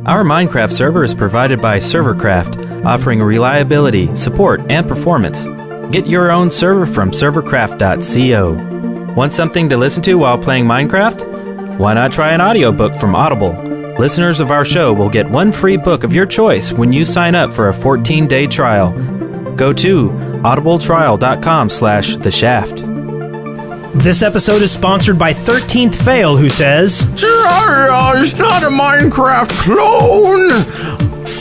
Our Minecraft server is provided by Servercraft, offering reliability, support, and performance. Get your own server from servercraft.co. Want something to listen to while playing Minecraft? Why not try an audiobook from Audible? Listeners of our show will get one free book of your choice when you sign up for a 14-day trial. Go to audibletrial.com/The Shaft. This episode is sponsored by 13th Fail, who says, Terraria is not a Minecraft clone!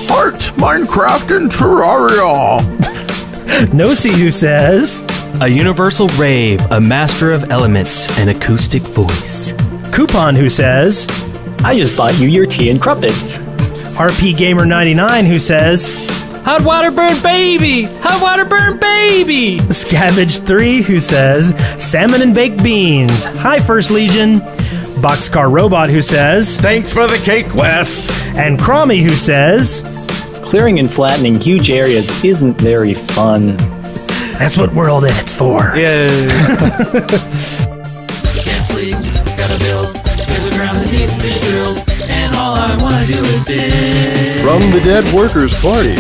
Heart Minecraft in Terraria! Nosy, who says, A universal rave, a master of elements, an acoustic voice. Coupon, who says, I just bought you your tea and crumpets. RP Gamer 99, who says, Hot water burn baby! Hot water burn baby! Scavenge 3, who says, Salmon and baked beans. Hi, First Legion. Boxcar Robot, who says, Thanks for the cake, Wes! And Crommy, who says, Clearing and flattening huge areas isn't very fun. That's what World Edit's for. Yeah. Can't sleep, gotta build. There's a ground that needs to be drilled, and all I wanna do is dig. From the Dead Workers Party,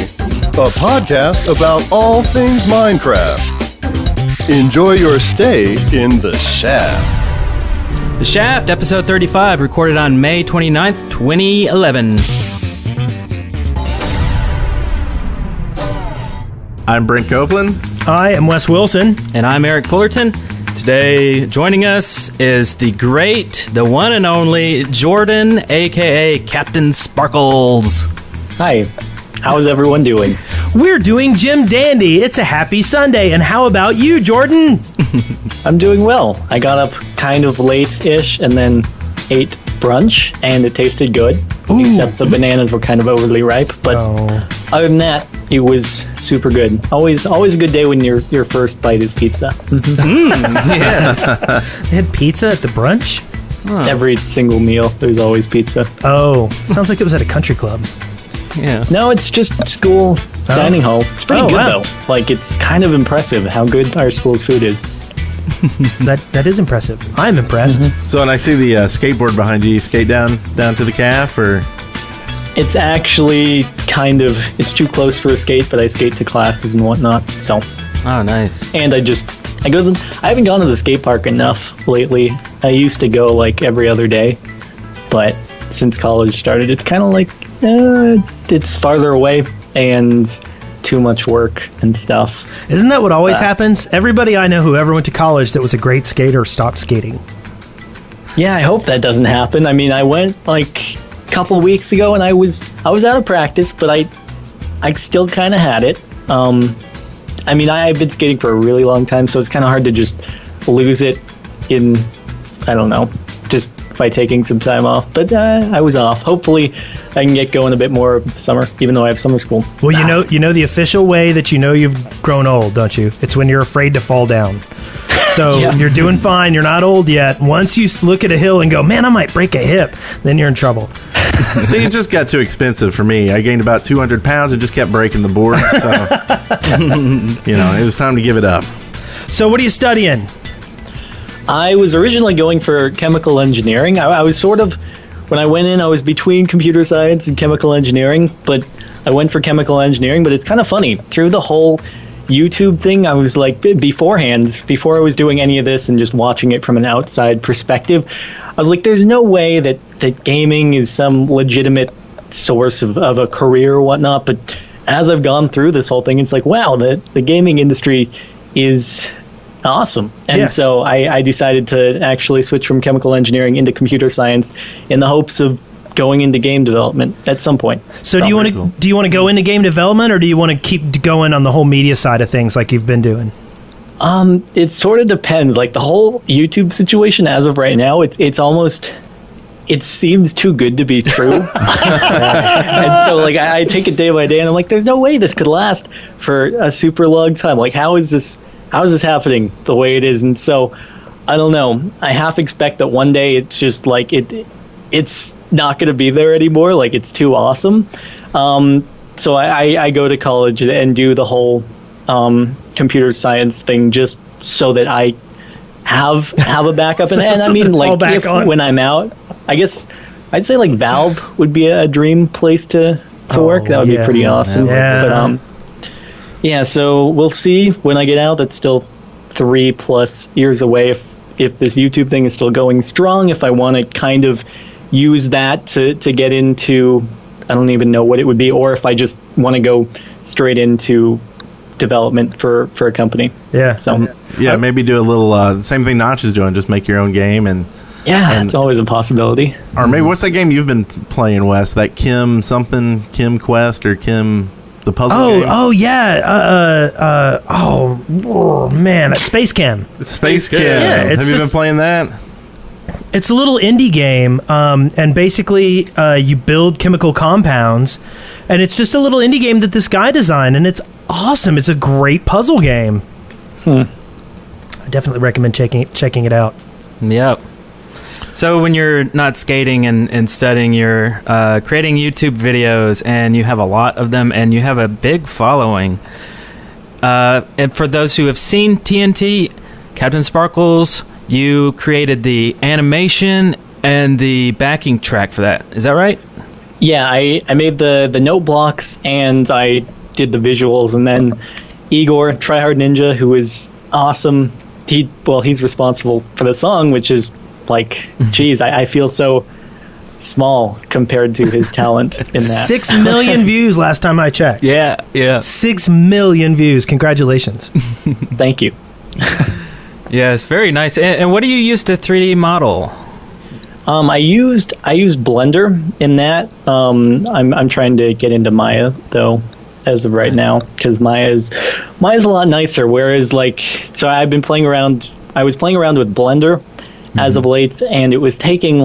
a podcast about all things Minecraft. Enjoy your stay in the Shaft. The Shaft, episode 35, recorded on May 29th, 2011. I'm Brent Copeland. I am Wes Wilson. And I'm Eric Fullerton. Today, joining us is the great, the one and only Jordan, a.k.a. Captain Sparklez. Hi, how's everyone doing? We're doing Jim Dandy. It's a happy Sunday. And how about you, Jordan? I'm doing well. I got up kind of late-ish and then ate brunch, and it tasted good. Ooh. Except the bananas were kind of overly ripe. But other than that, it was super good. Always a good day when your first bite is pizza. Yes. They had pizza at the brunch? Every single meal, there's always pizza. Oh, sounds like it was at a country club. Yeah. No, it's just school dining hall. It's pretty good, though. Like, it's kind of impressive how good our school's food is. That is impressive. I'm impressed. So, and I see the skateboard behind you. You skate down to the calf, or? It's actually kind of, it's too close for a skate, but I skate to classes and whatnot, so. Oh, nice. And I haven't gone to the skate park enough lately. I used to go like every other day, but since college started, it's kind of like, it's farther away and too much work and stuff. Isn't that what always happens? Everybody I know who ever went to college that was a great skater stopped skating. Yeah, I hope that doesn't happen. I mean, I went like couple weeks ago and I was out of practice, but I still kind of had it. I mean, I've been skating for a really long time, so it's kind of hard to just lose it in, I don't know, just by taking some time off. But I was off. Hopefully I can get going a bit more this summer, even though I have summer school. Well, you know the official way that you know you've grown old, don't you? It's when you're afraid to fall down. So You're doing fine. You're not old yet. Once you look at a hill and go, man, I might break a hip, then you're in trouble. See, it just got too expensive for me. I gained about 200 pounds and just kept breaking the board. So, it was time to give it up. So what are you studying? I was originally going for chemical engineering. I was sort of, when I went in, I was between computer science and chemical engineering, but I went for chemical engineering. But it's kind of funny. Through the whole YouTube thing, I was like, before I was doing any of this and just watching it from an outside perspective, I was like, there's no way that gaming is some legitimate source of a career or whatnot. But as I've gone through this whole thing, it's like, wow, the gaming industry is awesome. And so I decided to actually switch from chemical engineering into computer science in the hopes of going into game development at some point. So do you want to go into game development, or do you want to keep going on the whole media side of things like you've been doing? It sort of depends. Like the whole YouTube situation as of right now, it's almost, it seems too good to be true. And so like I take it day by day and I'm like, there's no way this could last for a super long time. Like how is this happening the way it is? And so I don't know. I half expect that one day it's just like it's not going to be there anymore. Like it's too awesome. So I go to college and do the whole computer science thing just so that I have a backup. And I mean, like when I'm out, I guess I'd say like Valve would be a dream place to work. That would be pretty awesome. Yeah. But yeah, so we'll see when I get out. That's still 3+ years away if this YouTube thing is still going strong, if I want to kind of use that to get into, I don't even know what it would be, or if I just want to go straight into development for a company. Yeah. So Yeah, maybe do a little same thing Notch is doing, just make your own game and it's always a possibility. or maybe what's that game you've been playing, Wes? That Kim Quest or Kim the puzzle game? Oh yeah. Oh man, Space Cam. Space Cam. Yeah, it's Have you been just- playing that? It's a little indie game, and basically you build chemical compounds, and it's just a little indie game that this guy designed, and it's awesome. It's a great puzzle game. I definitely recommend checking it out. Yep. So when you're not skating and studying, you're creating YouTube videos, and you have a lot of them, and you have a big following. And for those who have seen TNT, Captain Sparklez, you created the animation and the backing track for that. Is that right? Yeah, I made the note blocks and I did the visuals, and then Igor, Tryhard Ninja, who is awesome, he's responsible for the song, which is like, geez, I feel so small compared to his talent in that. 6 million views last time I checked. Yeah. 6 million views. Congratulations. Thank you. Yeah, it's very nice. And what do you use to 3D model? I used Blender in that. I'm trying to get into Maya though, as of right now, because Maya's a lot nicer. Whereas so I was playing around with Blender as of late, and it was taking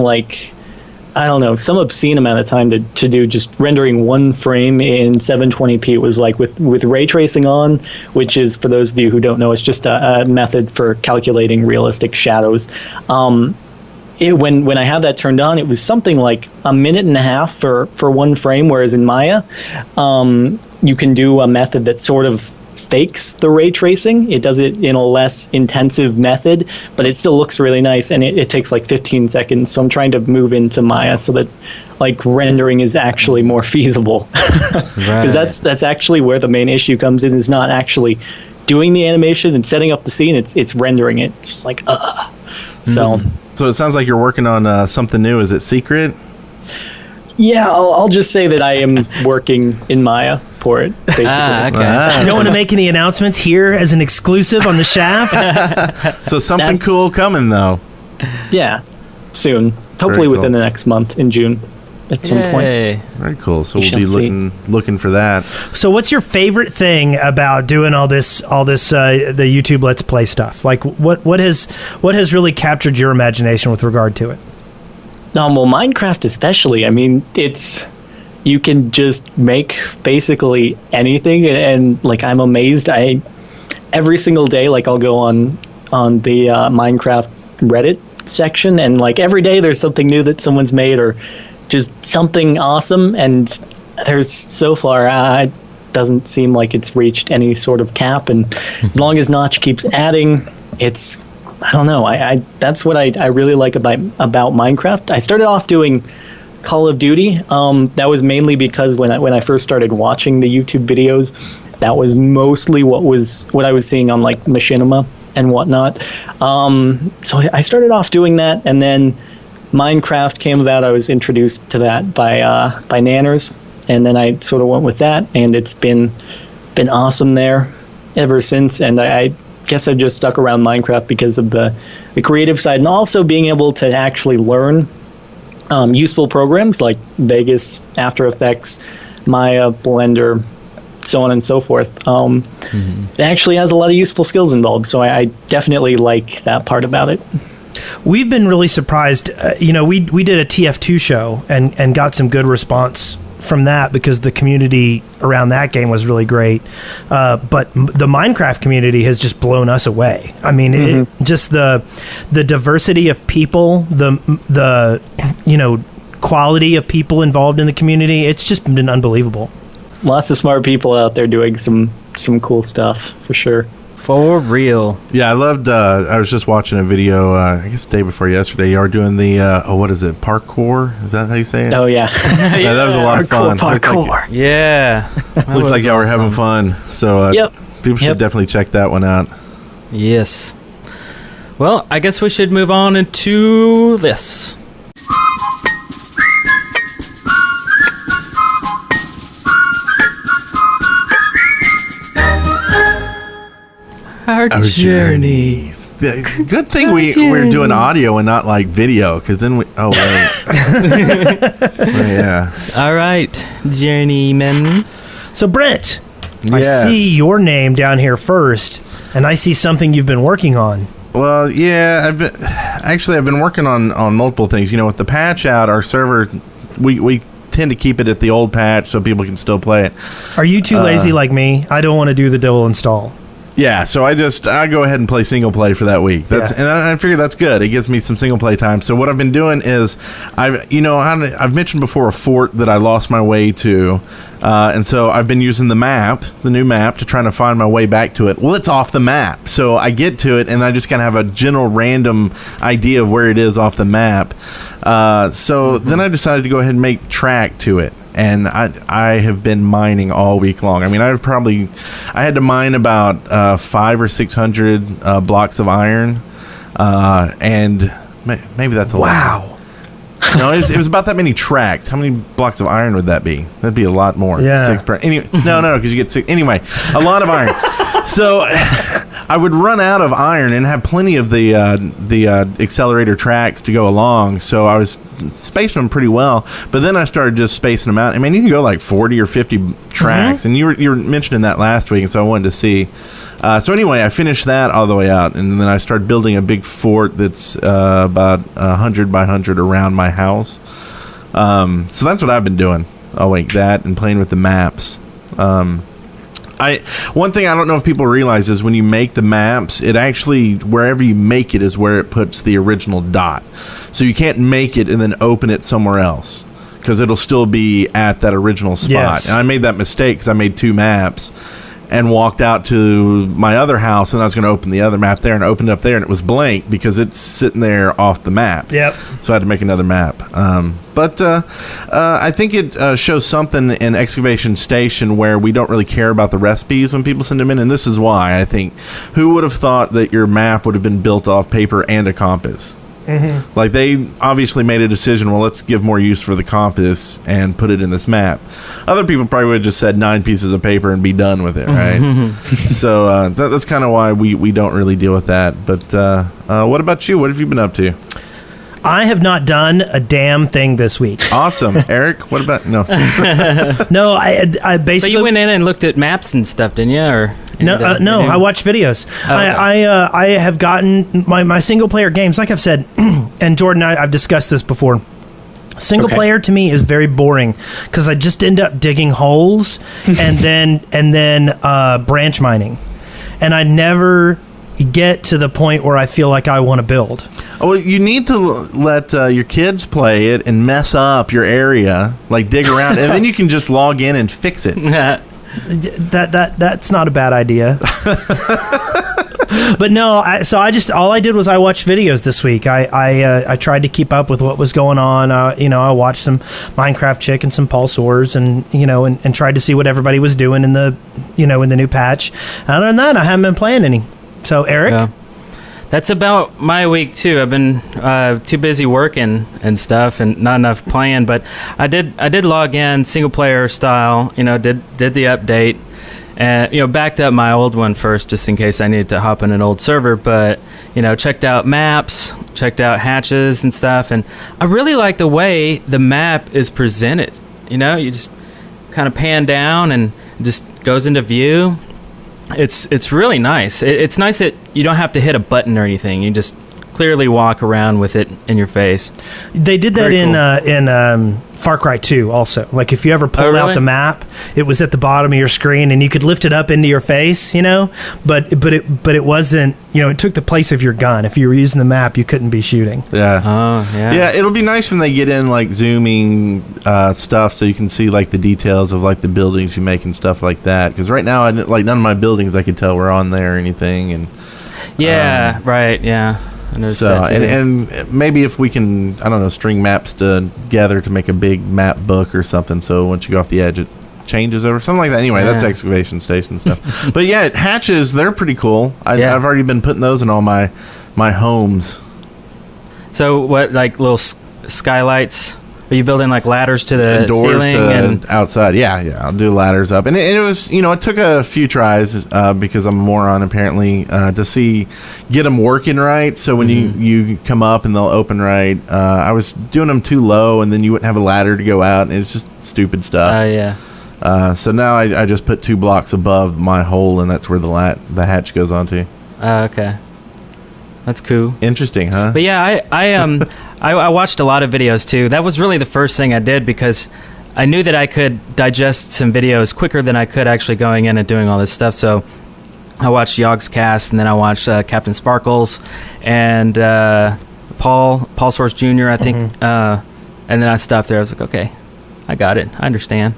I don't know, some obscene amount of time to do just rendering one frame in 720p. It was with ray tracing on, which is, for those of you who don't know, it's just a method for calculating realistic shadows. When I had that turned on, it was something like a minute and a half for one frame, whereas in Maya, you can do a method that sort of fakes the ray tracing. It does it in a less intensive method, but it still looks really nice, and it takes 15 seconds. So I'm trying to move into Maya so that rendering is actually more feasible, because that's actually where the main issue comes in, is not actually doing the animation and setting up the scene. It's rendering it. It's So it sounds like you're working on something new. Is it secret? Yeah, I'll just say that I am working in Maya for it, basically. You don't want to make any announcements here as an exclusive on the Shaft? So something cool coming, though. Yeah, soon. Hopefully cool. within the next month, in June, at some point. Very cool. So We we'll be shall looking for that. So what's your favorite thing about doing all this the YouTube Let's Play stuff? What has really captured your imagination with regard to it? Well, Minecraft especially. I mean, you can just make basically anything, and I'm amazed. Every single day, I'll go on the Minecraft Reddit section, and every day there's something new that someone's made, or just something awesome. And there's so far, it doesn't seem like it's reached any sort of cap. And as long as Notch keeps adding, I don't know. That's what I really like about Minecraft. I started off doing Call of Duty. That was mainly because when I first started watching the YouTube videos, that was mostly what I was seeing on Machinima and whatnot. So I started off doing that, and then Minecraft came about. I was introduced to that by Nanners, and then I sort of went with that, and it's been awesome there ever since. And I guess I just stuck around Minecraft because of the creative side, and also being able to actually learn useful programs like Vegas, After Effects, Maya, Blender, so on and so forth. It actually has a lot of useful skills involved, so I definitely like that part about it. We've been really surprised. We did a TF2 show and got some good response from that because the community around that game was really great. But the Minecraft community has just blown us away. I mean, just the diversity of people, the quality of people involved in the community. It's just been unbelievable. Lots of smart people out there doing some cool stuff, for sure. For real. Yeah, I loved. I was just watching a video. I guess the day before yesterday. You were doing the what is it? Parkour? Is that how you say it? Oh yeah. Yeah, that was a lot of fun. Parkour. Yeah. Looks like y'all were having fun. So Yep. people should definitely check that one out. Yes. Well, I guess we should move on into this. Our journeys. Good thing we're doing audio and not like video, because then we. Oh wait. Yeah. All right, journeymen. So, Brent, I Yes. see your name down here first, and I see something you've been working on. Well, yeah, I've been working on multiple things. You know, with the patch out, our server, we tend to keep it at the old patch so people can still play it. Are you too lazy like me? I don't want to do the double install. Yeah, so I go ahead and play single play for that week. And I figure that's good. It gives me some single play time. So what I've been doing is I've mentioned before a fort that I lost my way to, and so I've been using the new map, to try to find my way back to it. Well, it's off the map, so I get to it and I just kind of have a general random idea of where it is off the map. Then I decided to go ahead and make track to it. And I have been mining all week long. I mean, I had to mine about 500 or 600 blocks of iron, and maybe that's a lot. Wow. No, it was about that many tracks. How many blocks of iron would that be? That'd be a lot more. Yeah. 6 per. Anyway, no, because you get 6. Anyway, a lot of iron. So I would run out of iron and have plenty of the accelerator tracks to go along. So I was spacing them pretty well. But then I started just spacing them out. I mean, you can go like 40 or 50 tracks, and you were mentioning that last week, and so I wanted to see. So anyway, I finished that all the way out, and then I started building a big fort that's about 100 by 100 around my house. So that's what I've been doing all week, that and playing with the maps. One thing I don't know if people realize is when you make the maps, it actually, wherever you make it is where it puts the original dot. So you can't make it and then open it somewhere else, because it'll still be at that original spot. Yes. And I made that mistake because I made 2 maps and walked out to my other house, and I was going to open the other map there, and I opened it up there, and it was blank because it's sitting there off the map. Yep. So I had to make another map. But I think it shows something in Excavation Station where we don't really care about the recipes when people send them in, and this is why. I think, who would have thought that your map would have been built off paper and a compass? Mm-hmm. Like, they obviously made a decision, well, let's give more use for the compass and put it in this map. Other people probably would have just said 9 pieces of paper and be done with it, right? So that's kind of why we don't really deal with that. But what about you? What have you been up to? I have not done a damn thing this week. Awesome. Eric, what about... No. No, I basically... So you went in and looked at maps and stuff, didn't you? Or No, I watch videos. Oh, okay. I have gotten my single player games, like I've said, and Jordan, I've discussed this before. Single player to me is very boring because I just end up digging holes and then branch mining, and I never get to the point where I feel like I want to build. Oh, well, you need to let your kids play it and mess up your area, like dig around, and then you can just log in and fix it. That's not a bad idea. But no, all I did was I watched videos this week. I tried to keep up with what was going on. I watched some Minecraft Chick and some Paul Soares, and tried to see what everybody was doing in the new patch. Other than that, I haven't been playing any. So, Eric? Yeah. That's about my week, too. I've been too busy working and stuff and not enough playing. But I did log in single-player style, did the update. And, backed up my old one first just in case I needed to hop on an old server. But, checked out maps, checked out hatches and stuff. And I really like the way the map is presented. You just kind of pan down and it just goes into view. It's really nice. It's nice that you don't have to hit a button or anything. You just clearly walk around with it in your face. They did that in Far Cry 2 also. Like if you ever pulled out the map, it was at the bottom of your screen and you could lift it up into your face, you know? But it wasn't, you know, it took the place of your gun. If you were using the map, you couldn't be shooting. Yeah. Oh, yeah. Yeah, it'll be nice when they get in like zooming stuff so you can see like the details of like the buildings you make and stuff like that. Because right now, like none of my buildings I could tell were on there or anything. And yeah, right, yeah. I noticed so that too. and maybe if we can, I don't know, string maps together to make a big map book or something. So once you go off the edge, it changes over something like that. Anyway, that's excavation station stuff. But yeah, hatches, they're pretty cool. I've already been putting those in all my homes. So what, like little skylights? Are you building like ladders to the doors ceiling and outside? Yeah, I'll do ladders up, and it was, you know, it took a few tries because I'm a moron apparently to get them working right. So when you come up and they'll open right, I was doing them too low, and then you wouldn't have a ladder to go out, and it's just stupid stuff. Yeah. So now I just put 2 blocks above my hole, and that's where the hatch goes onto. Okay. That's cool. Interesting, huh? But yeah, I watched a lot of videos too. That was really the first thing I did because I knew that I could digest some videos quicker than I could actually going in and doing all this stuff. So I watched Yogg's Cast, and then I watched Captain Sparklez and Paul Source Jr., I think. And then I stopped there. I was like, okay, I got it. I understand.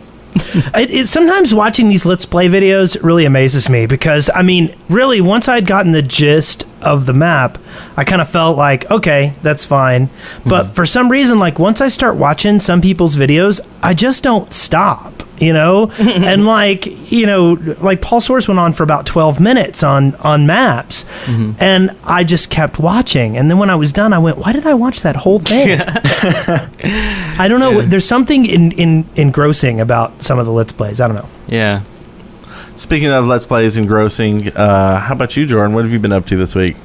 Sometimes watching these Let's Play videos really amazes me because, I mean, really, once I'd gotten the gist of the map, I kind of felt like, okay, that's fine. But for some reason, like, once I start watching some people's videos, I just don't stop, you know? And, like, you know, like Paul Source went on for about 12 minutes on maps, and I just kept watching. And then when I was done, I went, why did I watch that whole thing? I don't know. Yeah. There's something engrossing about some of the Let's Plays. I don't know. Yeah. Speaking of Let's Plays engrossing, how about you, Jordan? What have you been up to this week?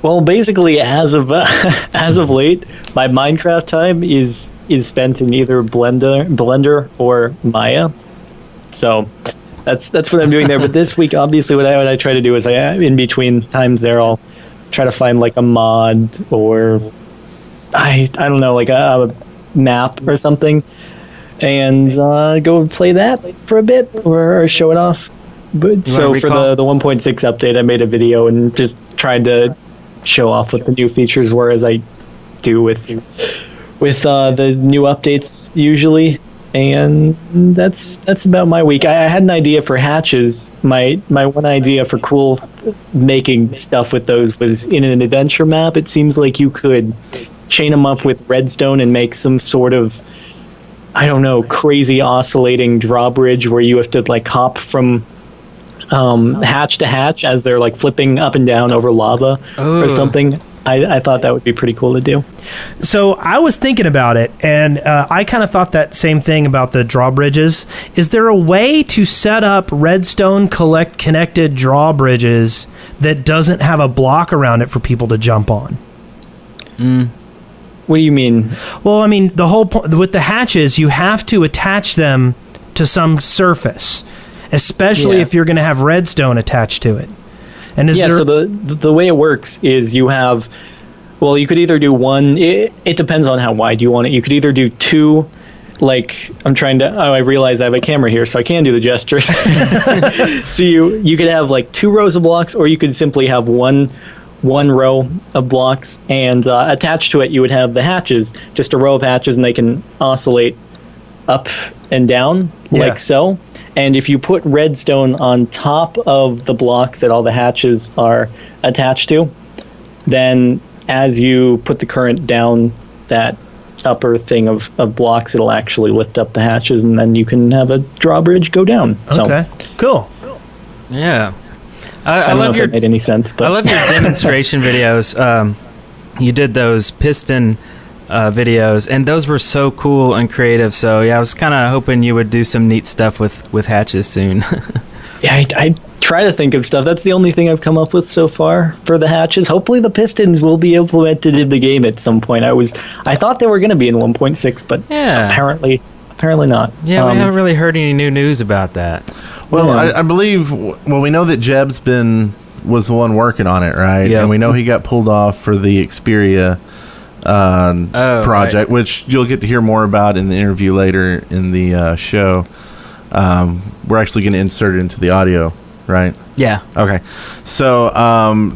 Well, basically, as of late, my Minecraft time is spent in either Blender or Maya. So that's what I'm doing there. But this week, obviously, what I try to do is in between times there, I'll try to find like a mod or I don't know, like a map or something, and go play that for a bit or show it off. But so for the 1.6 update, I made a video and just tried to show off what the new features were, as I do with the new updates usually. And that's about my week. I had an idea for hatches. My one idea for cool making stuff with those was in an adventure map. It seems like you could chain them up with redstone and make some sort of, I don't know, crazy oscillating drawbridge where you have to like hop from hatch to hatch as they're like flipping up and down over lava or something. I thought that would be pretty cool to do. So I was thinking about it, and I kind of thought that same thing about the drawbridges. Is there a way to set up redstone connected drawbridges that doesn't have a block around it for people to jump on? What do you mean? Well, I mean, the whole point with the hatches, you have to attach them to some surface, especially if you're going to have redstone attached to it. And so the way it works is you have, well, you could either do one, it depends on how wide you want it. You could either do two, like, I realize I have a camera here, so I can do the gestures. So you could have like 2 rows of blocks, or you could simply have one row of blocks, and attached to it you would have the hatches, just a row of hatches, and they can oscillate up and down like so. And if you put redstone on top of the block that all the hatches are attached to, then as you put the current down that upper thing of blocks, it'll actually lift up the hatches, and then you can have a drawbridge go down. Okay, cool. Yeah. I love your, if it made any sense, but I love your demonstration videos. You did those piston videos, and those were so cool and creative. So yeah, I was kind of hoping you would do some neat stuff with hatches soon. Yeah, I try to think of stuff. That's the only thing I've come up with so far for the hatches. Hopefully the pistons will be implemented in the game at some point. I thought they were going to be in 1.6, but apparently not. Yeah, we haven't really heard any new news about that. Well, I believe, we know that Jeb's been was the one working on it, right? Yeah. And we know he got pulled off for the Xperia project, which you'll get to hear more about in the interview later in the show. We're actually going to insert it into the audio, right? Yeah. Okay. So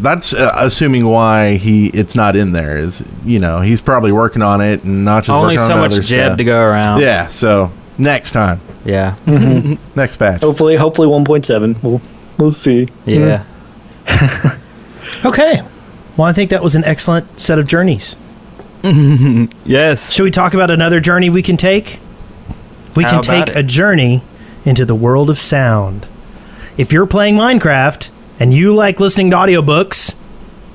that's assuming why it's not in there is, he's probably working on it and not just Only working so on much other jib stuff. to go around. Yeah. So next time, Yeah. next batch. Hopefully 1.7. We'll see. Yeah. Okay. Well, I think that was an excellent set of journeys. Yes. Should we talk about another journey we can take? We How can about take it? a journey into the world of sound. If you're playing Minecraft and you like listening to audiobooks,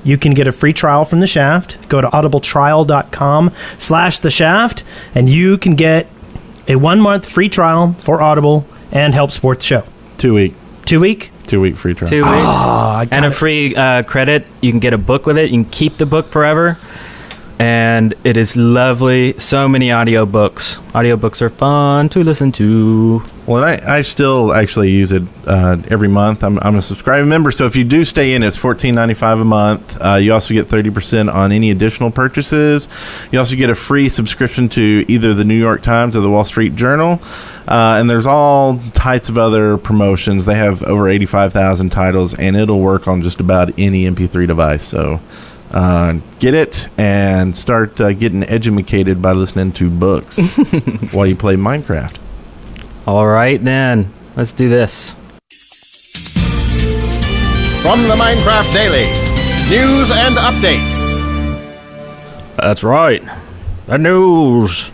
you can get a free trial from The Shaft. Go to audibletrial.com/The Shaft, and you can get a 1-month free trial for Audible and help support the show. 2 week. 2 week? 2 week free trial. 2 weeks. I got And a it. free credit. You can get a book with it. You can keep the book forever. And it is lovely. So many audiobooks. Audiobooks are fun to listen to. Well, I still actually use it every month. I'm a subscribing member, so if you do stay in, it's $14.95 a month. You also get 30% on any additional purchases. You also get a free subscription to either the New York Times or the Wall Street Journal. And there's all types of other promotions. They have over 85,000 titles, and it'll work on just about any MP3 device. So get it and start getting educated by listening to books while you play Minecraft. All right, then. Let's do this. From the Minecraft Daily, news and updates. That's right. The news.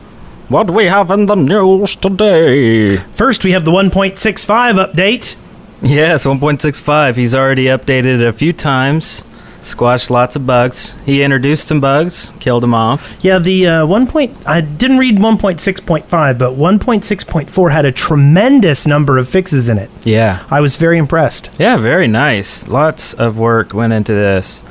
What do we have in the news today? First, we have the 1.65 update. Yes, 1.65. He's already updated it a few times. Squashed lots of bugs. He introduced some bugs, killed them off. Yeah, the I didn't read 1.6.5, but 1.6.4 had a tremendous number of fixes in it. Yeah. I was very impressed. Yeah, very nice. Lots of work went into this.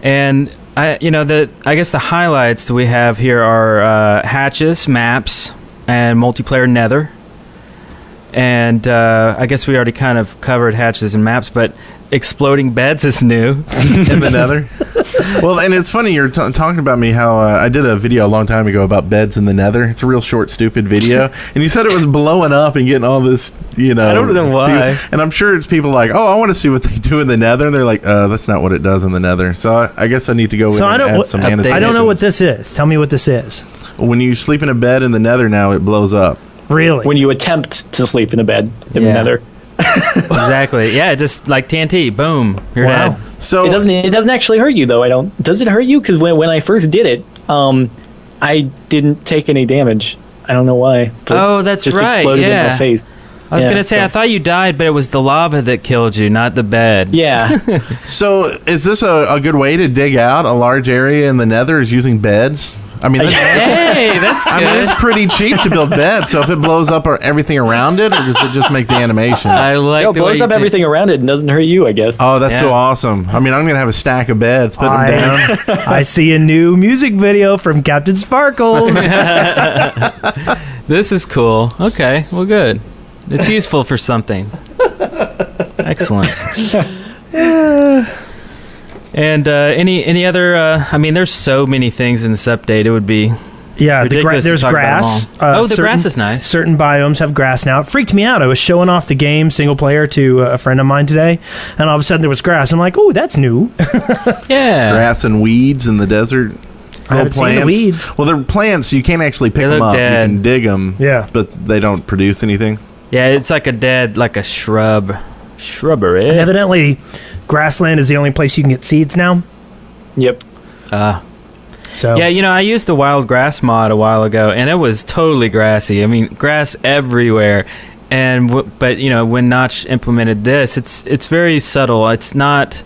And I guess the highlights that we have here are hatches, maps, and multiplayer nether. And I guess we already kind of covered hatches and maps, but exploding beds is new. In the nether. Well, and it's funny you're talking about me how I did a video a long time ago about beds in the nether. It's a real short, stupid video. And you said it was blowing up and getting all this, I don't know why. And I'm sure it's people like, oh, I want to see what they do in the nether. And they're like, that's not what it does in the nether. So I guess I need to go in and add some annotations. I don't know what this is. Tell me what this is. When you sleep in a bed in the nether now, it blows up. Really? When you attempt to sleep in a bed in the nether. Exactly. Yeah, just like TNT. Boom. You're dead. So It doesn't actually hurt you though. Does it hurt you? Because when I first did it, I didn't take any damage. I don't know why. But Oh, that's just right, exploded in yeah. my face. I was going to say, I thought you died, but it was the lava that killed you, not the bed. Yeah. So is this a good way to dig out a large area in the nether is using beds? I mean, Hey, that's good. I mean, it's pretty cheap to build beds. So if it blows up everything around it, or does it just make the animation? I like It the way blows you up think. everything around it and doesn't hurt you, I guess. Oh, that's so Yeah. awesome. I mean, I'm going to have a stack of beds, put them down. I see a new music video from Captain Sparklez. This is cool. Okay, well, good. It's useful for something. Excellent. And any other? I mean, there's so many things in this update. It would be Yeah, ridiculous to there's talk about grass. them all. The grass is nice. Certain biomes have grass now. It freaked me out. I was showing off the game single player to a friend of mine today, and all of a sudden there was grass. I'm like, oh, that's new. Yeah. Grass and weeds in the desert. I haven't seen the weeds. Well, they're plants. You can't actually pick They them look up. dead. You can dig them. Yeah. But they don't produce anything. Yeah, it's like a shrubbery. And evidently, grassland is the only place you can get seeds now. Yep. So Yeah, I used the wild grass mod a while ago, and it was totally grassy. I mean, grass everywhere. And but when Notch implemented this, it's very subtle. It's not,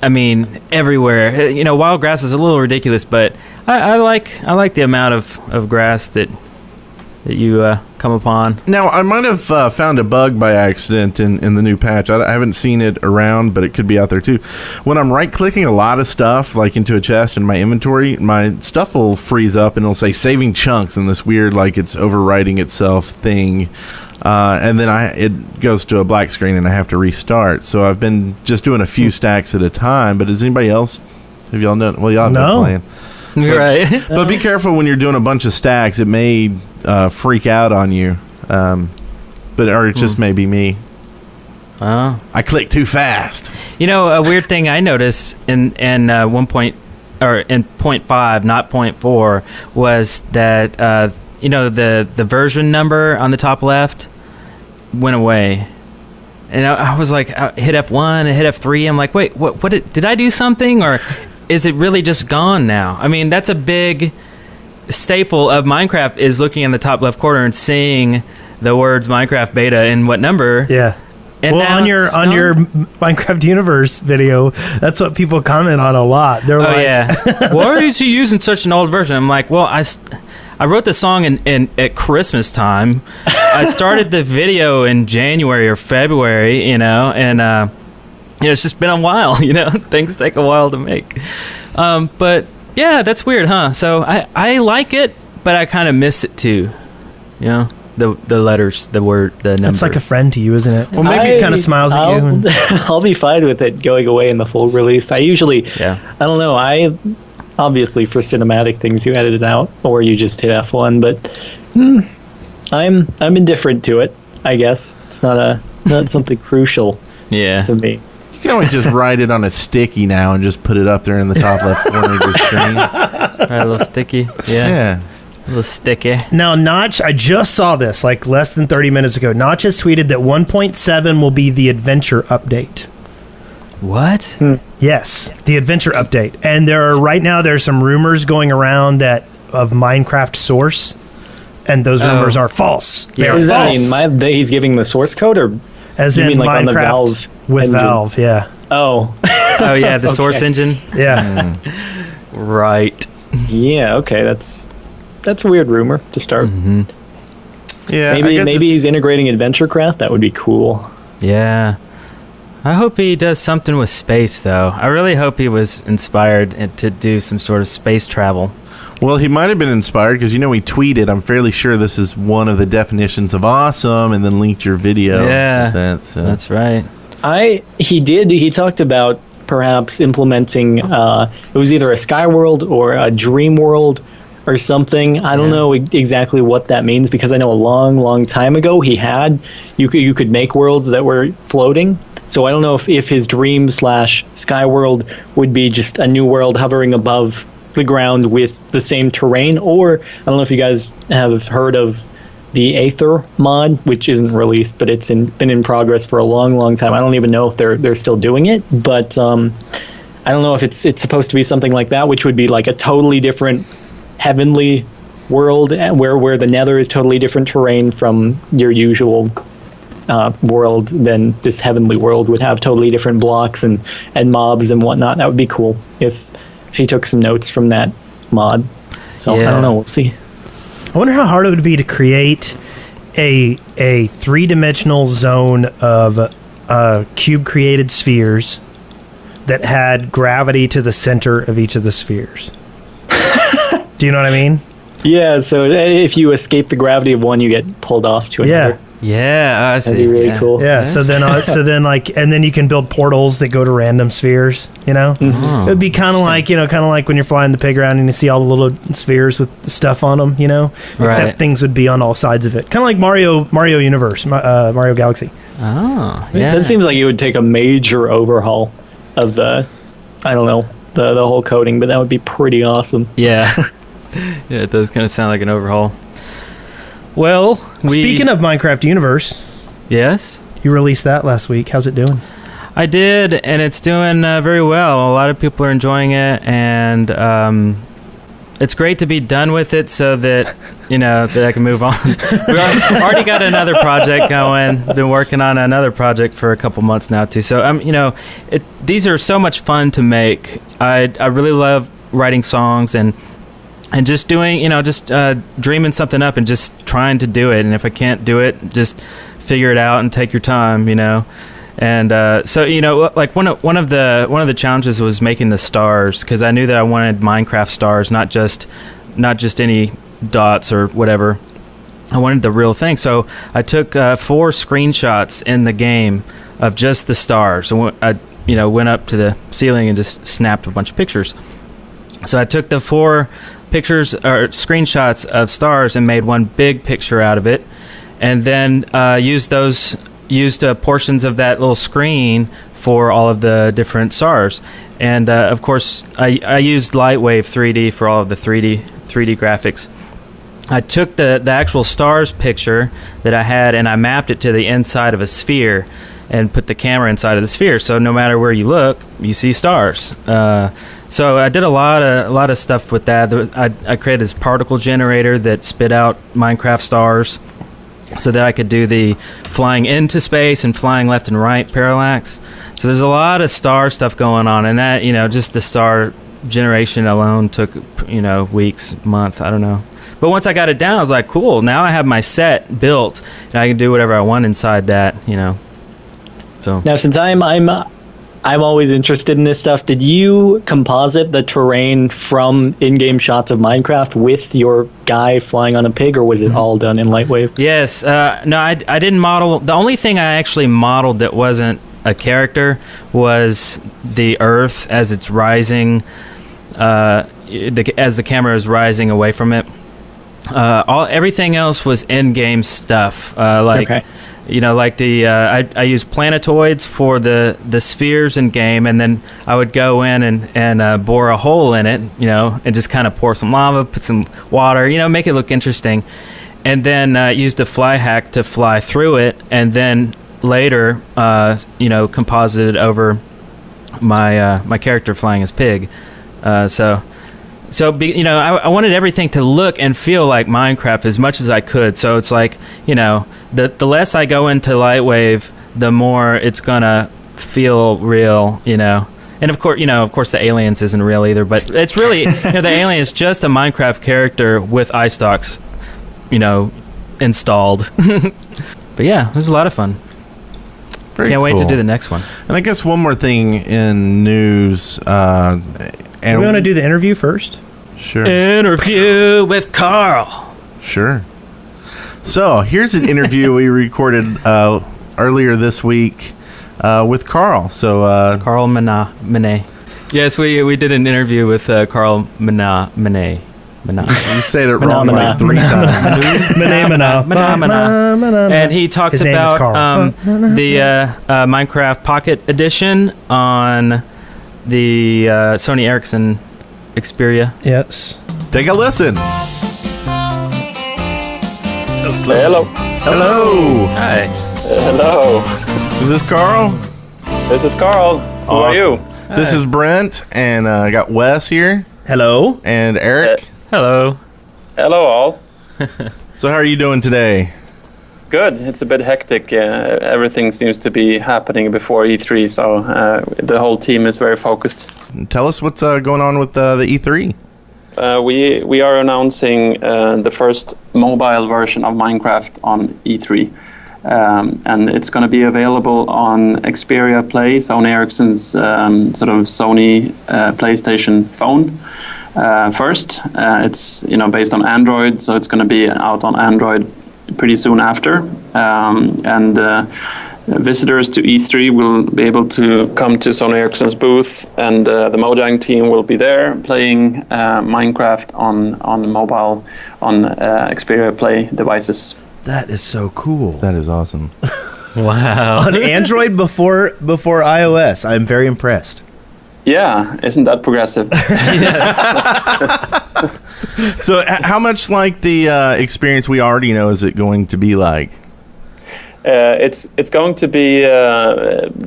I mean, everywhere. Wild grass is a little ridiculous, but I like the amount of grass that you come upon. Now, I might have found a bug by accident in the new patch. I haven't seen it around, but it could be out there too. When I'm right-clicking a lot of stuff, like into a chest in my inventory, my stuff will freeze up and it'll say saving chunks, and this weird, like it's overwriting itself thing and then it goes to a black screen and I have to restart. So I've been just doing a few stacks at a time. But does anybody else? Have y'all done? Well, y'all have been playing. Right. But be careful when you're doing a bunch of stacks. It may freak out on you. Or it just may be me. Oh. I click too fast. You know, a weird thing I noticed in 0.5, not 0.4, was that the version number on the top left went away, and I was like, I hit F1 and hit F3. I'm like, wait, what did I do something, or is it really just gone now? I mean, that's a big staple of Minecraft, is looking in the top left corner and seeing the words Minecraft beta and what number. Yeah. And well, on your Minecraft Universe video, that's what people comment on a lot. They're why is he using such an old version? I'm like, well, I wrote the song at Christmas time. I started the video in January or February, and it's just been a while. Things take a while to make. But yeah, that's weird, huh? So I like it, but I kind of miss it too. The letters, the word, the number. It's like a friend to you, isn't it? Well, maybe it kind of smiles at you. And I'll be fine with it going away in the full release. I usually, I don't know. Obviously for cinematic things you edit it out, or you just hit F1. But I'm indifferent to it. I guess it's not something crucial. To me. You can always just write it on a sticky now and just put it up there in the top left corner of your screen. Right, a little sticky. Yeah. A little sticky. Now, Notch, I just saw this like less than 30 minutes ago. Notch has tweeted that 1.7 will be the adventure update. What? Yes, the adventure update. And there's some rumors going around of Minecraft source, and those rumors are false. They are false. That he's giving the source code, or as in like Minecraft on the Valve with engine? Valve? Yeah. Oh. Oh yeah, the source engine. Yeah. Right. Yeah. Okay. That's a weird rumor to start. Mm-hmm. Yeah. Maybe he's integrating AdventureCraft. That would be cool. Yeah. I hope he does something with space, though. I really hope he was inspired to do some sort of space travel. Well, he might have been inspired because, he tweeted, I'm fairly sure this is one of the definitions of awesome, and then linked your video. Yeah, that's right. He talked about perhaps implementing, it was either a Sky World or a Dream World or something. I don't know exactly what that means, because I know a long, long time ago you could make worlds that were floating. So I don't know if his Dream/Sky World would be just a new world hovering above the ground with the same terrain, or I don't know if you guys have heard of the Aether Mod, which isn't released, but it's been in progress for a long, long time. I don't even know if they're still doing it, but I don't know if it's supposed to be something like that, which would be like a totally different heavenly world, where the Nether is totally different terrain from your usual world. Then this heavenly world would have totally different blocks and mobs and whatnot. That would be cool if he took some notes from that mod. So I don't know. We'll see. I wonder how hard it would be to create a three-dimensional zone of cube-created spheres that had gravity to the center of each of the spheres. Do you know what I mean? Yeah, so if you escape the gravity of one, you get pulled off to another. Yeah, I see. That'd be really cool. Yeah, so then and then you can build portals that go to random spheres, Mm-hmm. It would be kind of like when you're flying the pig around and you see all the little spheres with stuff on them, except things would be on all sides of it. Kind of like Mario Universe, Mario Galaxy. Oh, yeah. That seems like it would take a major overhaul of the whole coding, but that would be pretty awesome. Yeah. Yeah, it does kind of sound like an overhaul. Well, speaking of Minecraft Universe, yes, you released that last week. How's it doing? I did, and it's doing very well. A lot of people are enjoying it, and it's great to be done with it, so that that I can move on. We've already got another project going. Been working on another project for a couple months now too. So these are so much fun to make. I really love writing songs and just doing, dreaming something up and just trying to do it. And if I can't do it, just figure it out and take your time, And so like one of the challenges was making the stars, because I knew that I wanted Minecraft stars, not just any dots or whatever. I wanted the real thing. So I took 4 screenshots in the game of just the stars. I went up to the ceiling and just snapped a bunch of pictures. So I took the 4 pictures or screenshots of stars and made one big picture out of it, and then used portions of that little screen for all of the different stars. And of course, I used Lightwave 3D for all of the 3D graphics. I took the actual stars picture that I had and I mapped it to the inside of a sphere and put the camera inside of the sphere. So no matter where you look, you see stars. So I did a lot of stuff with that. I created this particle generator that spit out Minecraft stars so that I could do the flying into space and flying left and right parallax. So there's a lot of star stuff going on, and that, just the star generation alone took, weeks, month, I don't know. But once I got it down, I was like, cool, now I have my set built, and I can do whatever I want inside that, So now, since I'm always interested in this stuff, did you composite the terrain from in-game shots of Minecraft with your guy flying on a pig, or was it all done in Lightwave? Yes. No, I didn't model. The only thing I actually modeled that wasn't a character was the Earth as it's rising, as the camera is rising away from it. Everything else was in-game stuff. Okay. Like I use planetoids for the spheres in game, and then I would go in and bore a hole in it, and just kind of pour some lava, put some water, make it look interesting, and then use the fly hack to fly through it, and then later, composite it over my character flying as pig. I wanted everything to look and feel like Minecraft as much as I could. So it's like, the less I go into Lightwave, the more it's gonna feel real, And of course, the aliens isn't real either. But it's really, the alien is just a Minecraft character with eye stalks, installed. But yeah, it was a lot of fun. Can't wait to do the next one. And I guess one more thing in news. And we want to do the interview first? Sure. Interview with Carl. Sure. So here's an interview we recorded earlier this week with Carl. So Carl Manet. Yes, we did an interview with Carl Manet. You said it wrong like 3 times. And he talks about the Minecraft Pocket Edition on the Sony Ericsson Xperia. Yes. Take a listen. Hello. Hello. Hi. Hello. Is this Carl? This is Carl. Who are you? This is Brent, and I got Wes here. Hello. And Eric. Hello. Hello, all. So how are you doing today? Good. It's a bit hectic. Everything seems to be happening before E3, so the whole team is very focused. Tell us what's going on with the E3. We are announcing the first mobile version of Minecraft on E3. And it's going to be available on Xperia Play, Sony Ericsson's sort of Sony PlayStation phone. First, it's based on Android, so it's going to be out on Android pretty soon after, and visitors to E3 will be able to come to Sony Ericsson's booth, and the Mojang team will be there playing Minecraft on mobile on Xperia Play devices. That is so cool. That is awesome. Wow. On Android before iOS. I'm very impressed. Yeah, isn't that progressive? So how much like the experience we already know is it going to be like? It's going to be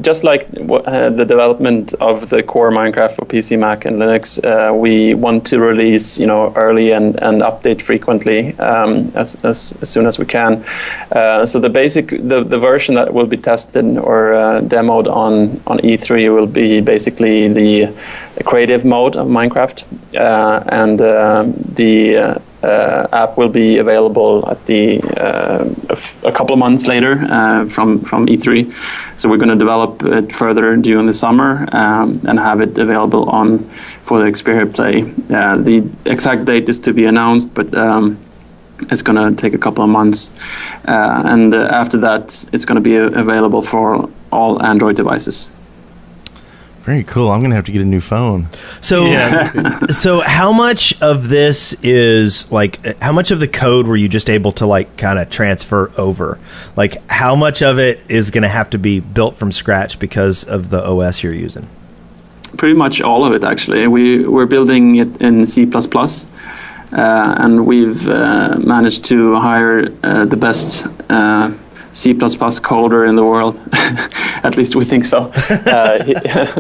just like the development of the core Minecraft for PC, Mac, and Linux. We want to release, early and update frequently as soon as we can. So the version that will be tested or demoed on E3 will be basically the creative mode of Minecraft, and the app will be available at a couple of months later from E3. So we're going to develop it further during the summer and have it available for the Xperia Play. The exact date is to be announced, but It's going to take a couple of months, and after that, it's going to be available for all Android devices. Very cool. I'm gonna have to get a new phone. So, so how much of this is like? How much of the code were you just able to like kind of transfer over? Like, how much of it is going to have to be built from scratch because of the OS you're using? Pretty much all of it, actually. We're building it in C++, and we've managed to hire the best C++ coder in the world. At least we think so.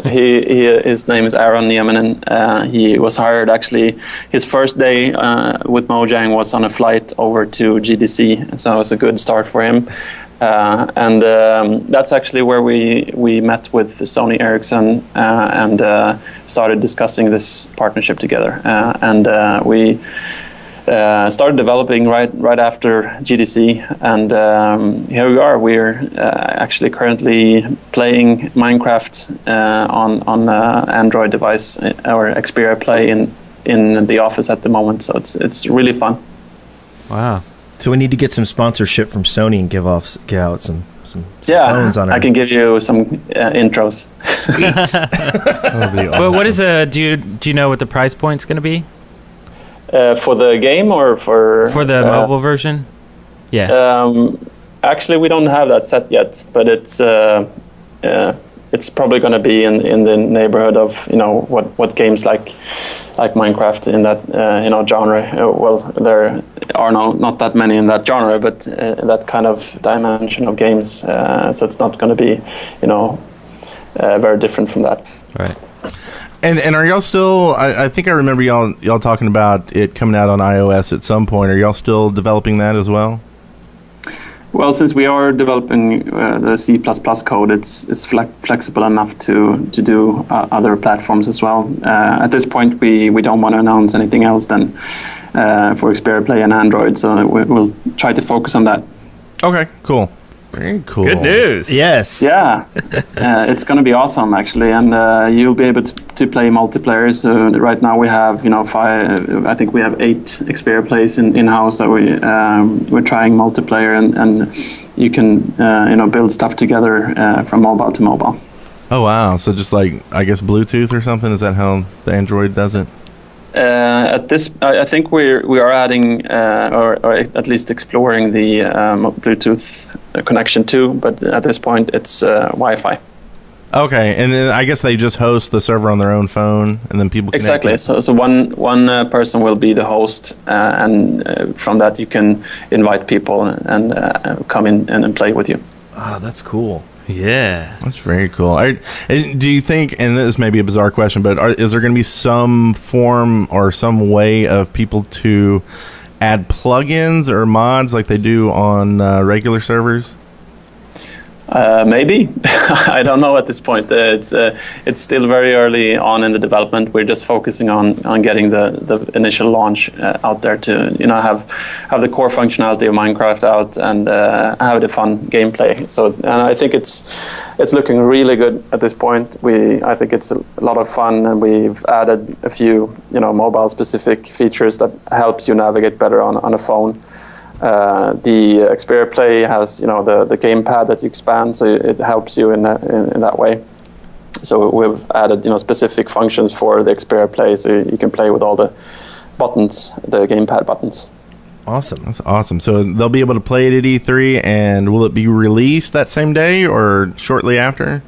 His name is Aaron Nieminen. He was hired, actually, his first day with Mojang was on a flight over to GDC, so it was a good start for him. And that's actually where we met with Sony Ericsson and started discussing this partnership together. And we started developing right after GDC, and here we are. We're actually currently playing Minecraft on Android device or Xperia Play in the office at the moment. So it's really fun. Wow. So we need to get some sponsorship from Sony and give out some phones on it. I can give you some intros. Sweet. But what is do you know what the price point's going to be? For the game or for the mobile version? Yeah. Actually, we don't have that set yet, but it's probably going to be in the neighborhood of what games like Minecraft in that genre. Well, there are not that many in that genre, but that kind of dimension of games. So it's not going to be very different from that. Right. And are y'all still? I think I remember y'all talking about it coming out on iOS at some point. Are y'all still developing that as well? Well, since we are developing the C++ code, it's flexible enough to do other platforms as well. At this point, we don't want to announce anything else than for Xperia Play and Android, so we'll try to focus on that. Okay, cool. Very cool. Good news. Yes. Yeah, it's going to be awesome, actually, and you'll be able to play multiplayer. So right now we have 5. I think we have 8 Xperia Plays in house that we're trying multiplayer, and you can build stuff together from mobile to mobile. Oh wow! So just like, I guess, Bluetooth or something. Is that how the Android does it? At this, I think we are adding or at least exploring the Bluetooth connection too. But at this point, it's Wi-Fi. Okay, and then I guess they just host the server on their own phone, and then people connect. Exactly. So one person will be the host, and from that you can invite people and come in and play with you. Oh, that's cool. Yeah. That's very cool. Do you think, and this may be a bizarre question, but is there going to be some form or some way of people to add plugins or mods like they do on regular servers? Maybe. I don't know at this point. It's still very early on in the development. We're just focusing on getting the initial launch out there to have the core functionality of Minecraft out and have the fun gameplay. So and I think it's looking really good at this point. I think it's a lot of fun, and we've added a few mobile specific features that helps you navigate better on a phone. The Xperia Play has the gamepad that you expand, so it helps you in that way. So we've added specific functions for the Xperia Play, so you can play with all the buttons, the gamepad buttons. Awesome. That's awesome. So they'll be able to play it at E3, and will it be released that same day or shortly after?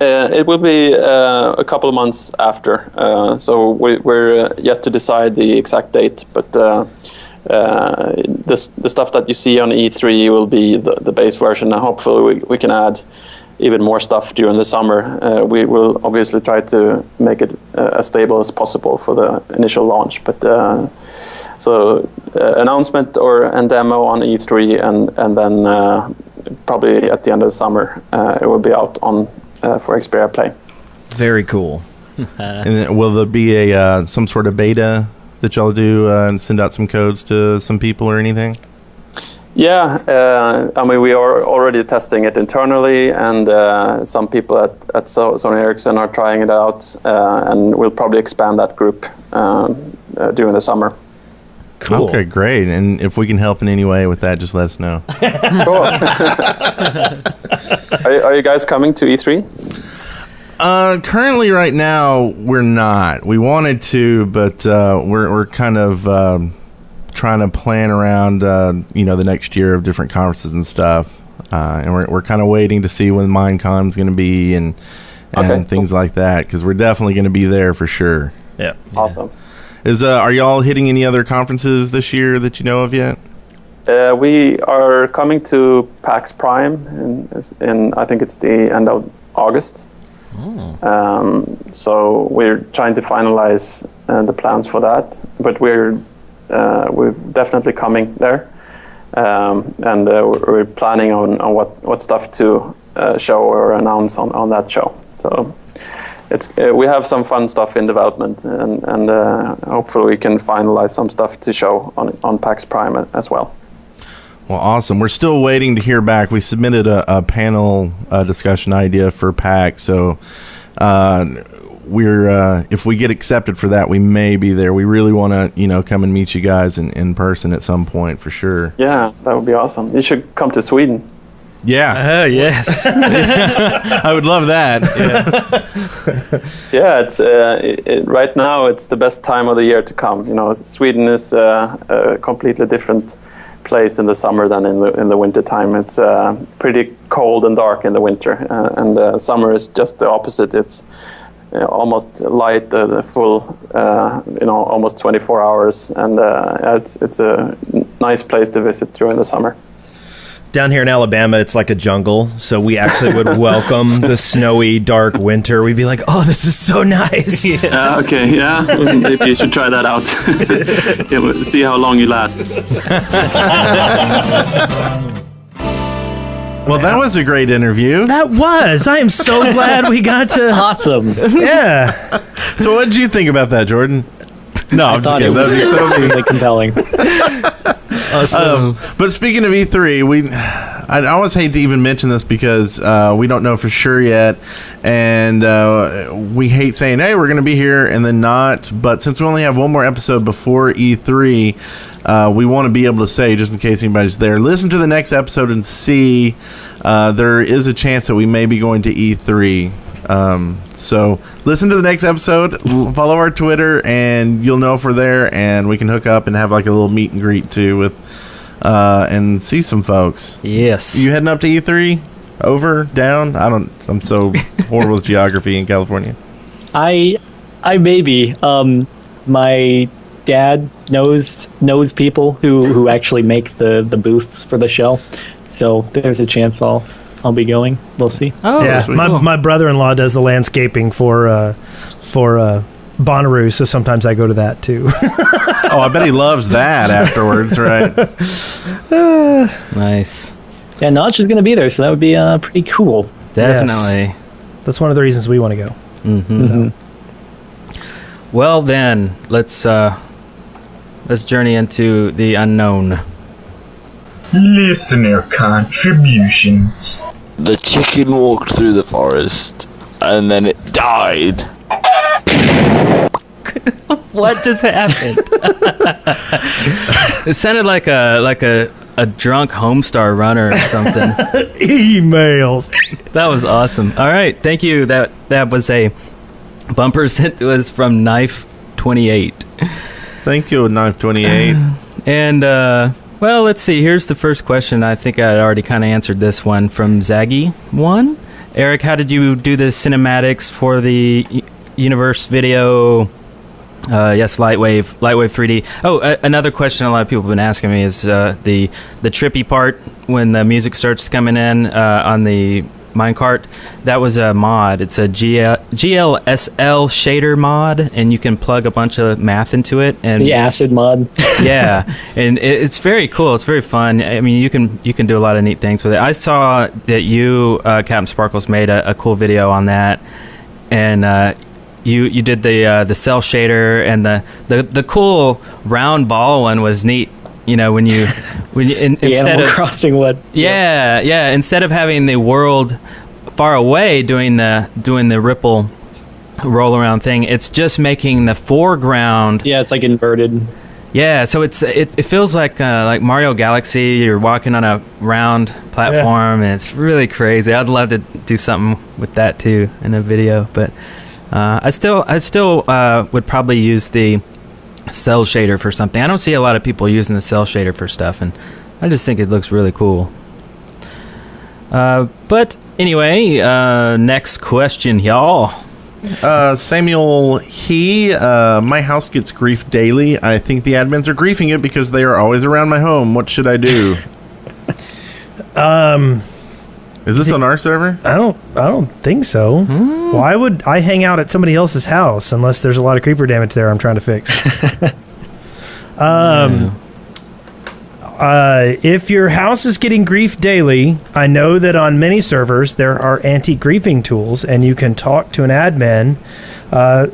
It will be a couple of months after. So we're yet to decide the exact date, but the stuff that you see on E3 will be the base version, and hopefully we can add even more stuff during the summer. We will obviously try to make it as stable as possible for the initial launch, but so announcement and demo on E3, and then probably at the end of the summer it will be out on for Xperia Play. Very cool. And will there be some sort of beta that y'all do and send out some codes to some people or anything? Yeah, I mean, we are already testing it internally, and some people at Sony Ericsson are trying it out, and we'll probably expand that group during the summer. Cool. Okay, great. And if we can help in any way with that, just let us know. Cool. Are you guys coming to E3? Currently, right now, we're not. We wanted to, but we're kind of trying to plan around, the next year of different conferences and stuff. And we're kind of waiting to see when Minecon's going to be and things like that, because we're definitely going to be there for sure. Yeah. Awesome. Are y'all hitting any other conferences this year that you know of yet? We are coming to PAX Prime in I think it's the end of August. So we're trying to finalize the plans for that, but we're definitely coming there, and we're planning on what stuff to show or announce on that show. So we have some fun stuff in development, and hopefully we can finalize some stuff to show on PAX Prime as well. Well, awesome. We're still waiting to hear back. We submitted a panel discussion idea for PAX, so we're if we get accepted for that, we may be there. We really want to, come and meet you guys in person at some point for sure. Yeah, that would be awesome. You should come to Sweden. Yeah. Yes. I would love that. Yeah, it's right now it's the best time of the year to come. Sweden is a completely different place in the summer than in the winter time. It's pretty cold and dark in the winter, and summer is just the opposite. It's almost light, full, almost 24 hours, and it's a nice place to visit during the summer. Down here in Alabama, it's like a jungle, so we actually would welcome the snowy, dark winter. We'd be like, oh, this is so nice. Okay, yeah. Maybe you should try that out. Yeah, we'll see how long you last. Well, that was a great interview. That was. I am so glad we got to... Awesome. Yeah. So what did you think about that, Jordan? No, I'm just Thought kidding. it That'd be was so extremely compelling. But speaking of E3, I always hate to even mention this because we don't know for sure yet, and we hate saying, hey, we're going to be here and then not. But since we only have one more episode before E3, we want to be able to say, just in case anybody's there, listen to the next episode and see. There is a chance that we may be going to E3. So listen to the next episode, follow our Twitter, and you'll know if we're there, and we can hook up and have like a little meet and greet too with and see some folks. Yes. You heading up to E3? Over? Down? I'm so horrible with geography in California. I maybe. My dad knows people who actually make the booths for the show, so there's a chance I'll be going. We'll see. Oh, Yeah, sweet. my brother-in-law does the landscaping for Bonnaroo, so sometimes I go to that too. Oh, I bet he loves that afterwards, right? Nice. Yeah, Notch is going to be there, so that would be pretty cool. Definitely. That's one of the reasons we want to go. Mm-hmm. Well, then let's journey into the unknown. Listener contributions. The chicken walked through the forest, and then it died. What just happened? It sounded like a drunk Homestar runner or something. Emails. That was awesome. All right, thank you. That was a bumper sent to us from Knife 28. Thank you, Knife 28. And well, let's see. Here's the first question. I think I already kind of answered this one from Zaggy1. Eric, how did you do the cinematics for the Universe video? Yes, Lightwave 3D. Oh, another question a lot of people have been asking me is the trippy part when the music starts coming in on the minecart. That was a mod. It's a GLSL shader mod, and you can plug a bunch of math into it. And The acid mod. yeah, and it's very cool. It's very fun. I mean, you can do a lot of neat things with it. I saw that you, Captain Sparklez, made a cool video on that, and you did the cell shader, and the cool round ball one was neat. You know, when you instead of Crossing one. yeah, instead of having the world far away doing the ripple roll around thing, it's just making the foreground. Yeah, it's like inverted. Yeah, so it feels like Mario Galaxy. You're walking on a round platform, and it's really crazy. I'd love to do something with that too in a video, but I still would probably use the cell shader for something. I don't see a lot of people using the cell shader for stuff, and I just think it looks really cool. But anyway, next question, y'all. Samuel, my house gets grief daily. I think the admins are griefing it because they are always around my home. What should I do? Is this on our server? I don't think so. Why would I hang out at somebody else's house unless there's a lot of creeper damage there I'm trying to fix? If your house is getting grief daily, I know that on many servers there are anti-griefing tools, and you can talk to an admin.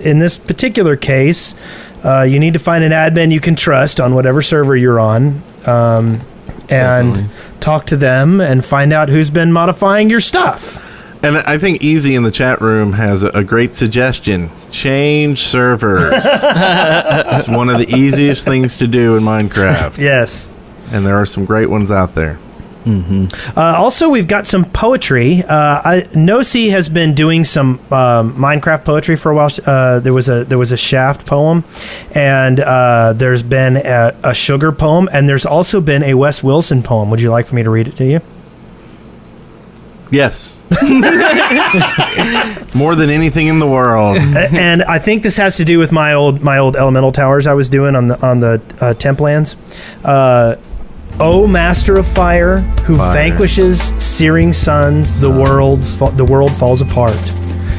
In this particular case, you need to find an admin you can trust on whatever server you're on, and Definitely. talk to them and find out who's been modifying your stuff. And I think Easy in the chat room has a great suggestion. Change servers. It's one of the easiest things to do in Minecraft. Yes. And there are some great ones out there. Mm-hmm. Also, we've got some poetry. Nosy has been doing some Minecraft poetry for a while. There was a Shaft poem, and there's been a Sugar poem, and there's also been a Wes Wilson poem. Would you like for me to read it to you? Yes. More than anything in the world. And I think this has to do with my old elemental towers I was doing on the temp lands. O Master of Fire, who vanquishes searing suns, the world falls apart.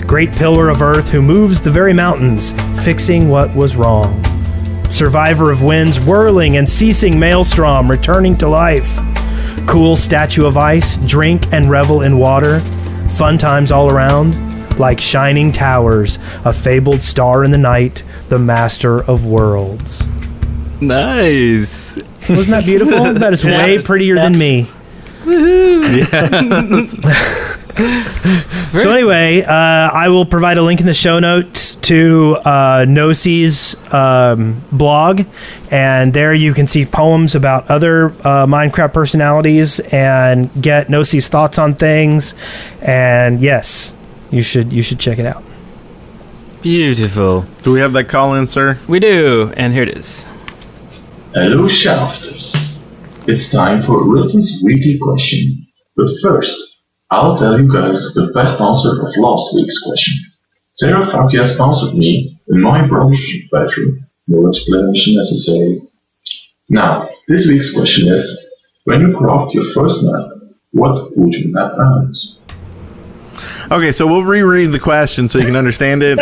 Great Pillar of Earth, who moves the very mountains, fixing what was wrong. Survivor of winds, whirling and ceasing maelstrom, returning to life. Cool Statue of Ice, drink and revel in water. Fun times all around, like shining towers, a fabled star in the night, the Master of Worlds. Nice. Wasn't that beautiful? That is way prettier than me. So anyway, I will provide a link in the show notes to Nosy's blog, and there you can see poems about other Minecraft personalities and get Nosy's thoughts on things. And yes, you should check it out. Beautiful. Do we have that call in, sir? We do, and here it is. Hello, Shafters. It's time for Wilton's weekly question. But first, I'll tell you guys the best answer of last week's question. Sarah Fakia sponsored me in my brother's bedroom. No explanation necessary. Now, this week's question is, when you craft your first map, what would you map out? Okay, so we'll reread the question so you can understand it.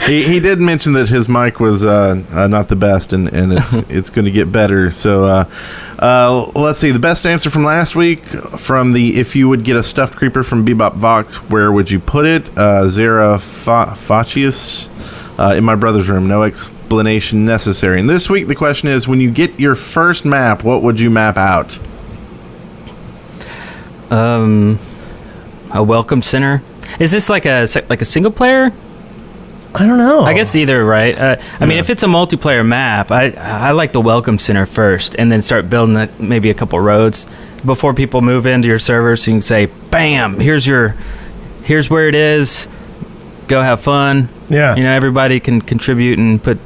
He did mention that his mic was not the best, and it's going to get better. So let's see. The best answer from last week, from the if you would get a stuffed creeper from Bebop Vox, where would you put it? Zara Facius, in my brother's room. No explanation necessary. And this week the question is, when you get your first map, what would you map out? A welcome center. Is this like a single player? I don't know. I guess either, right? I mean, if it's a multiplayer map, I like the welcome center first, and then start building maybe a couple roads before people move into your server, so you can say, "Bam! Here's where it is. Go have fun." Yeah. You know, everybody can contribute and put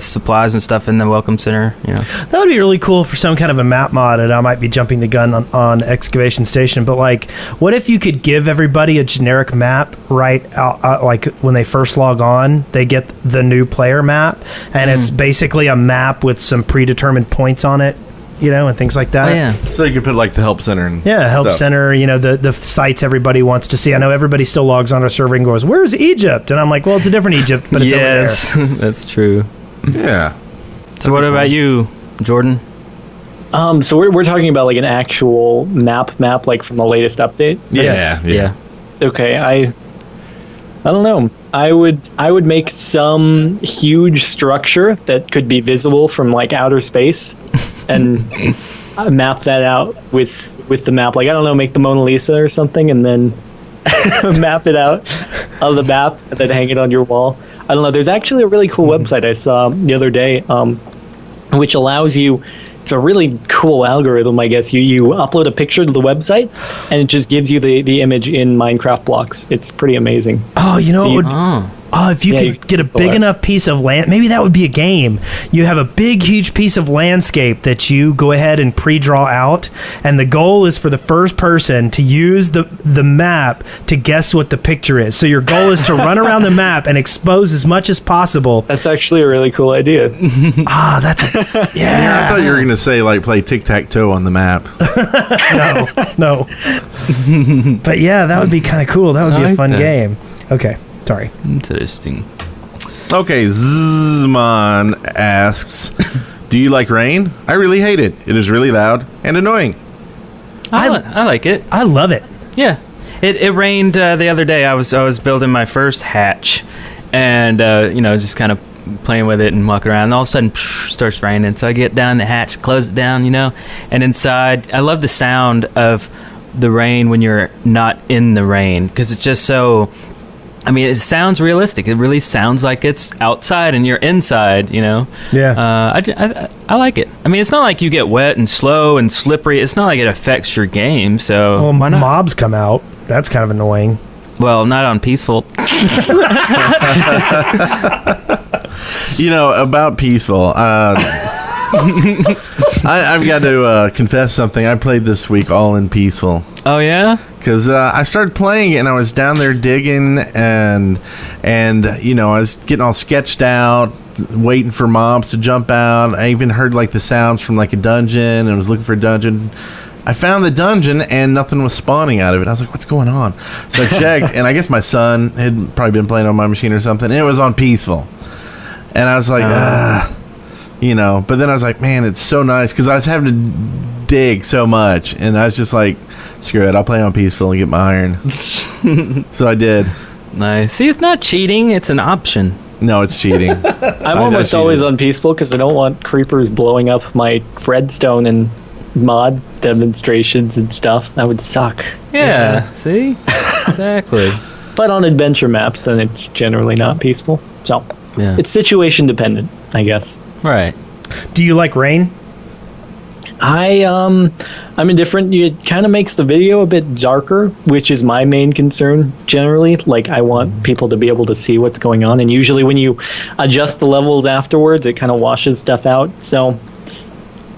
supplies and stuff in the welcome center. You know, that would be really cool for some kind of a map mod, and I might be jumping the gun on Excavation Station, but like, what if you could give everybody a generic map right out, like when they first log on, they get the new player map, and it's basically a map with some predetermined points on it, you know, and things like that. Oh, yeah. So you could put like the help center and help stuff. center, you know, the sites everybody wants to see. I know everybody still logs on our server and goes, "Where's Egypt?" And I'm like, well, it's a different Egypt, but it's yes, over there. That's true. Yeah. So what about you, Jordan? So we're talking about like an actual map, like from the latest update. Yeah. Okay, I don't know. I would make some huge structure that could be visible from like outer space, and map that out with the map. Like, I don't know, make the Mona Lisa or something, and then map it out of the map, and then hang it on your wall. I don't know. There's actually a really cool website I saw the other day, which allows you. It's a really cool algorithm, I guess. You upload a picture to the website, and it just gives you the image in Minecraft blocks. It's pretty amazing. Oh, you know what would... Oh, if you could get a big enough piece of land, maybe that would be a game. You have a big, huge piece of landscape that you go ahead and pre-draw out, and the goal is for the first person to use the map to guess what the picture is. So your goal is to run around the map and expose as much as possible. That's actually a really cool idea. Yeah, I thought you were going to say, like, play tic-tac-toe on the map. No. But yeah, that would be kind of cool. That would be a fun game. Okay. Sorry. Interesting. Okay, Zman asks, do you like rain? I really hate it. It is really loud and annoying. I like it. I love it. Yeah. It rained the other day. I was building my first hatch, and just kind of playing with it and walking around, and all of a sudden starts raining. So I get down the hatch, close it down, and inside, I love the sound of the rain when you're not in the rain, because it's just so... I mean, it sounds realistic. It really sounds like it's outside and you're inside, Yeah. I like it. I mean, it's not like you get wet and slow and slippery. It's not like it affects your game, so well, why not? Mobs come out. That's kind of annoying. Well, not on peaceful. About peaceful, I've got to confess something. I played this week all in peaceful. Oh, yeah? Because I started playing it, and I was down there digging, and I was getting all sketched out, waiting for mobs to jump out. I even heard, like, the sounds from, like, a dungeon, and was looking for a dungeon. I found the dungeon, and nothing was spawning out of it. I was like, what's going on? So I checked, and I guess my son had probably been playing on my machine or something, and it was on peaceful. And I was like, but then I was like, man, it's so nice, because I was having to dig so much, and I was just like, screw it, I'll play on peaceful and get my iron. So I did. Nice. See, it's not cheating, it's an option. No, it's cheating. I'm almost always on peaceful because I don't want creepers blowing up my Redstone and mod demonstrations and stuff. That would suck. Yeah. See? Exactly. But on adventure maps, then it's generally not peaceful. So it's situation dependent, I guess. Right. Do you like rain? I'm indifferent. It kind of makes the video a bit darker, which is my main concern generally. Like, I want people to be able to see what's going on, and usually when you adjust the levels afterwards, it kind of washes stuff out. So,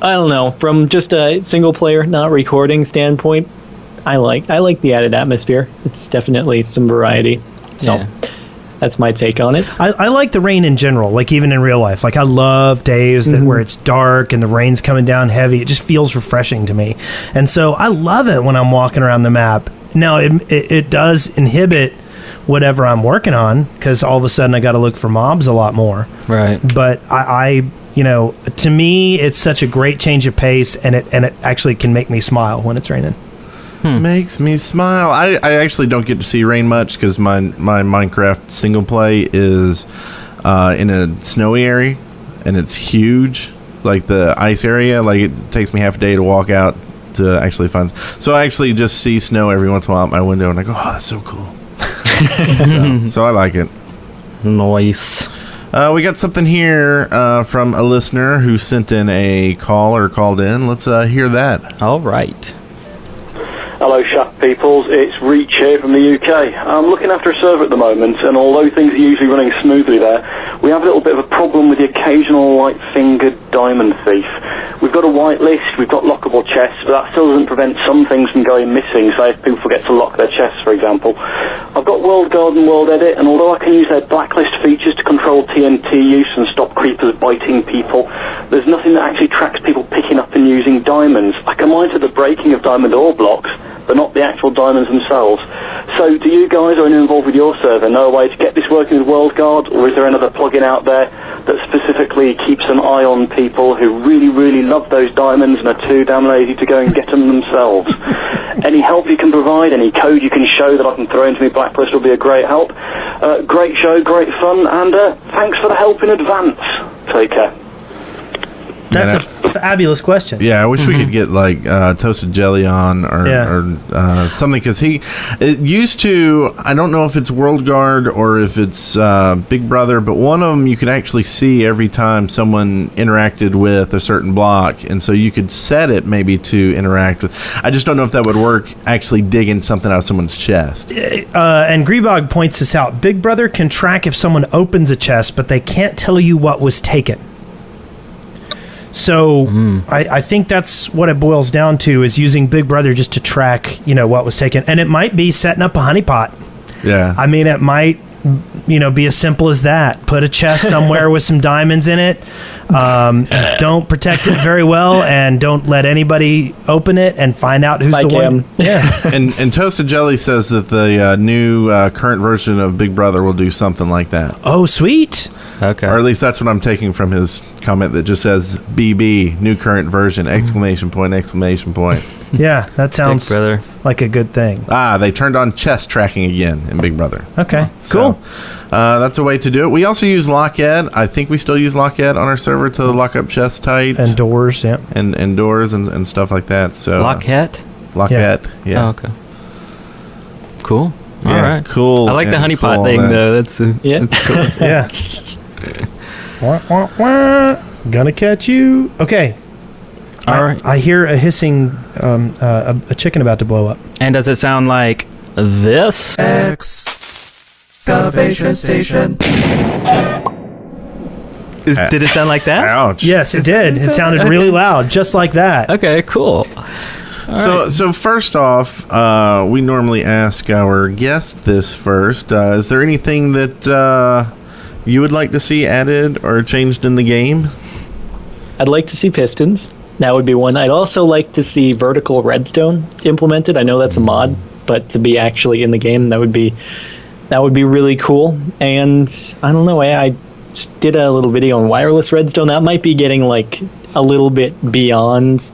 I don't know. From just a single player, not recording standpoint, I like the added atmosphere. It's definitely some variety. So. That's my take on it. I like the rain in general, like even in real life. Like, I love days where it's dark and the rain's coming down heavy. It just feels refreshing to me. And so I love it when I'm walking around the map. Now, it does inhibit whatever I'm working on, because all of a sudden I got to look for mobs a lot more. Right. But I to me, it's such a great change of pace, and it actually can make me smile when it's raining. Makes me smile. I actually don't get to see rain much because my Minecraft single play is in a snowy area, and it's huge, like the ice area. Like, it takes me half a day to walk out to actually find. So I actually just see snow every once in a while out my window, and I go, oh, that's so cool. so I like it. Nice. We got something here from a listener who sent in a call or called in. Let's hear that. All right. Hello, Shaft Peoples. It's Reach here from the UK. I'm looking after a server at the moment, and although things are usually running smoothly there, we have a little bit of a problem with the occasional white-fingered diamond thief. We've got a whitelist, we've got lockable chests, but that still doesn't prevent some things from going missing, say if people forget to lock their chests, for example. I've got World Guard and World Edit, and although I can use their blacklist features to control TNT use and stop creepers biting people, there's nothing that actually tracks people picking up and using diamonds. I can monitor the breaking of diamond ore blocks, but not the actual diamonds themselves. So do you guys, or anyone involved with your server, know a way to get this working with World Guard, or is there another plugin out there that specifically keeps an eye on people who really, really love those diamonds and are too damn lazy to go and get them themselves? Any help you can provide, any code you can show that I can throw into my blacklist will be a great help. Great show, great fun, and thanks for the help in advance. Take care. That's a fabulous question. Yeah, I wish we could get like toasted jelly on or something, because it used to, I don't know if it's World Guard or if it's Big Brother, but one of them you could actually see every time someone interacted with a certain block, and so you could set it maybe to interact with. I just don't know if that would work actually digging something out of someone's chest. And Greebog points this out. Big Brother can track if someone opens a chest, but they can't tell you what was taken. So I think that's what it boils down to, is using Big Brother just to track, what was taken. And it might be setting up a honeypot. Yeah. I mean, it might, be as simple as that. Put a chest somewhere with some diamonds in it. Don't protect it very well, and don't let anybody open it and find out who's the one. Yeah. And Toasted Jelly says that the new current version of Big Brother will do something like that. Oh, sweet. Okay. Or at least that's what I'm taking from his comment that just says BB, new current version, ! Yeah, that sounds Big Brother. like a good thing. They turned on chest tracking again in Big Brother. Okay, So, cool. that's a way to do it. We also use Lockhead. I think we still use Lockhead on our server to lock up chests tight. And doors, yeah. And doors and stuff like that. So Lockhead? Lockhead, yeah. Oh, okay. Cool. Yeah, All right. cool. I like the and honeypot cool thing, that. though. That's cool. Yeah. Wah, wah, wah. Gonna catch you. Okay. All right. I hear a hissing, a chicken about to blow up. And does it sound like this? Excavation station. Did it sound like that? Ouch. Yes, it did. It sounded really loud, just like that. Okay, cool. So first off, we normally ask our guest this first. Is there anything that you would like to see added or changed in the game? I'd like to see pistons. That would be one. I'd also like to see vertical redstone implemented. I know that's a mod, but to be actually in the game, that would be really cool. And I don't know, I did a little video on wireless redstone. That might be getting like a little bit beyond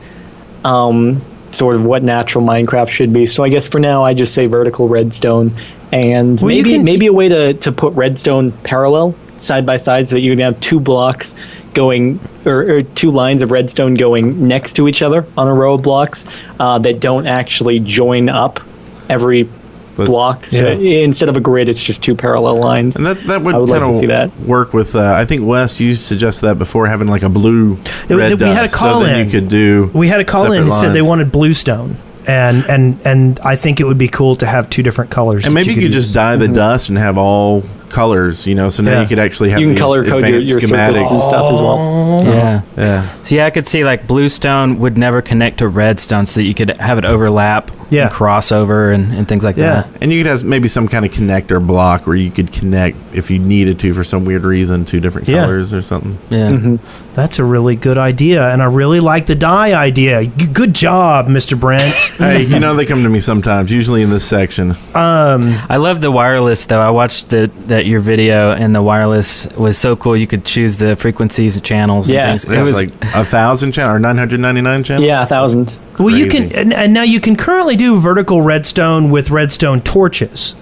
sort of what natural Minecraft should be. So I guess for now I just say vertical redstone, and maybe a way to put redstone parallel side by side, so that you can have two blocks going, or two lines of redstone going next to each other on a row of blocks that don't actually join up every block. So instead of a grid, it's just two parallel lines. And that would kind of work with. I think Wes, you suggested that before, having like a blue red we had a dot, call so that in. you could do. We had a call in separate and said they lines. wanted bluestone. And I think it would be cool to have two different colors. And maybe you could just dye the dust and have all colors, so now you could actually have you can these color code your schematics and stuff as well. Yeah. So I could see like bluestone would never connect to redstone, so that you could have it overlap and crossover and things like that. And you could have maybe some kind of connector block where you could connect, if you needed to for some weird reason, two different colors or something. Yeah. That's a really good idea, and I really like the dye idea. Good job, Mr. Brent. Hey, they come to me sometimes, usually in this section. I love the wireless, though. I watched your video, and the wireless was so cool. You could choose the frequencies of channels and things. It was like 1,000 channels or 999 channels? Yeah, 1,000. Well, you can, and now you can currently do vertical redstone with redstone torches.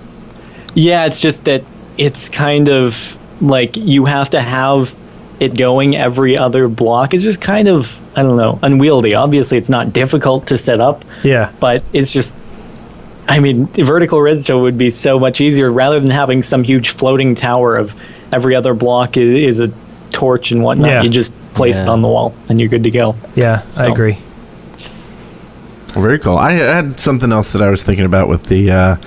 Yeah, it's just that it's kind of like you have to have it going every other block. It's just kind of, I don't know, unwieldy. Obviously, it's not difficult to set up. Yeah. But it's just, I mean, vertical redstone would be so much easier rather than having some huge floating tower of every other block is a torch and whatnot. Yeah. You just place it on the wall and you're good to go. Yeah, I agree. Well, very cool. I had something else that I was thinking about with the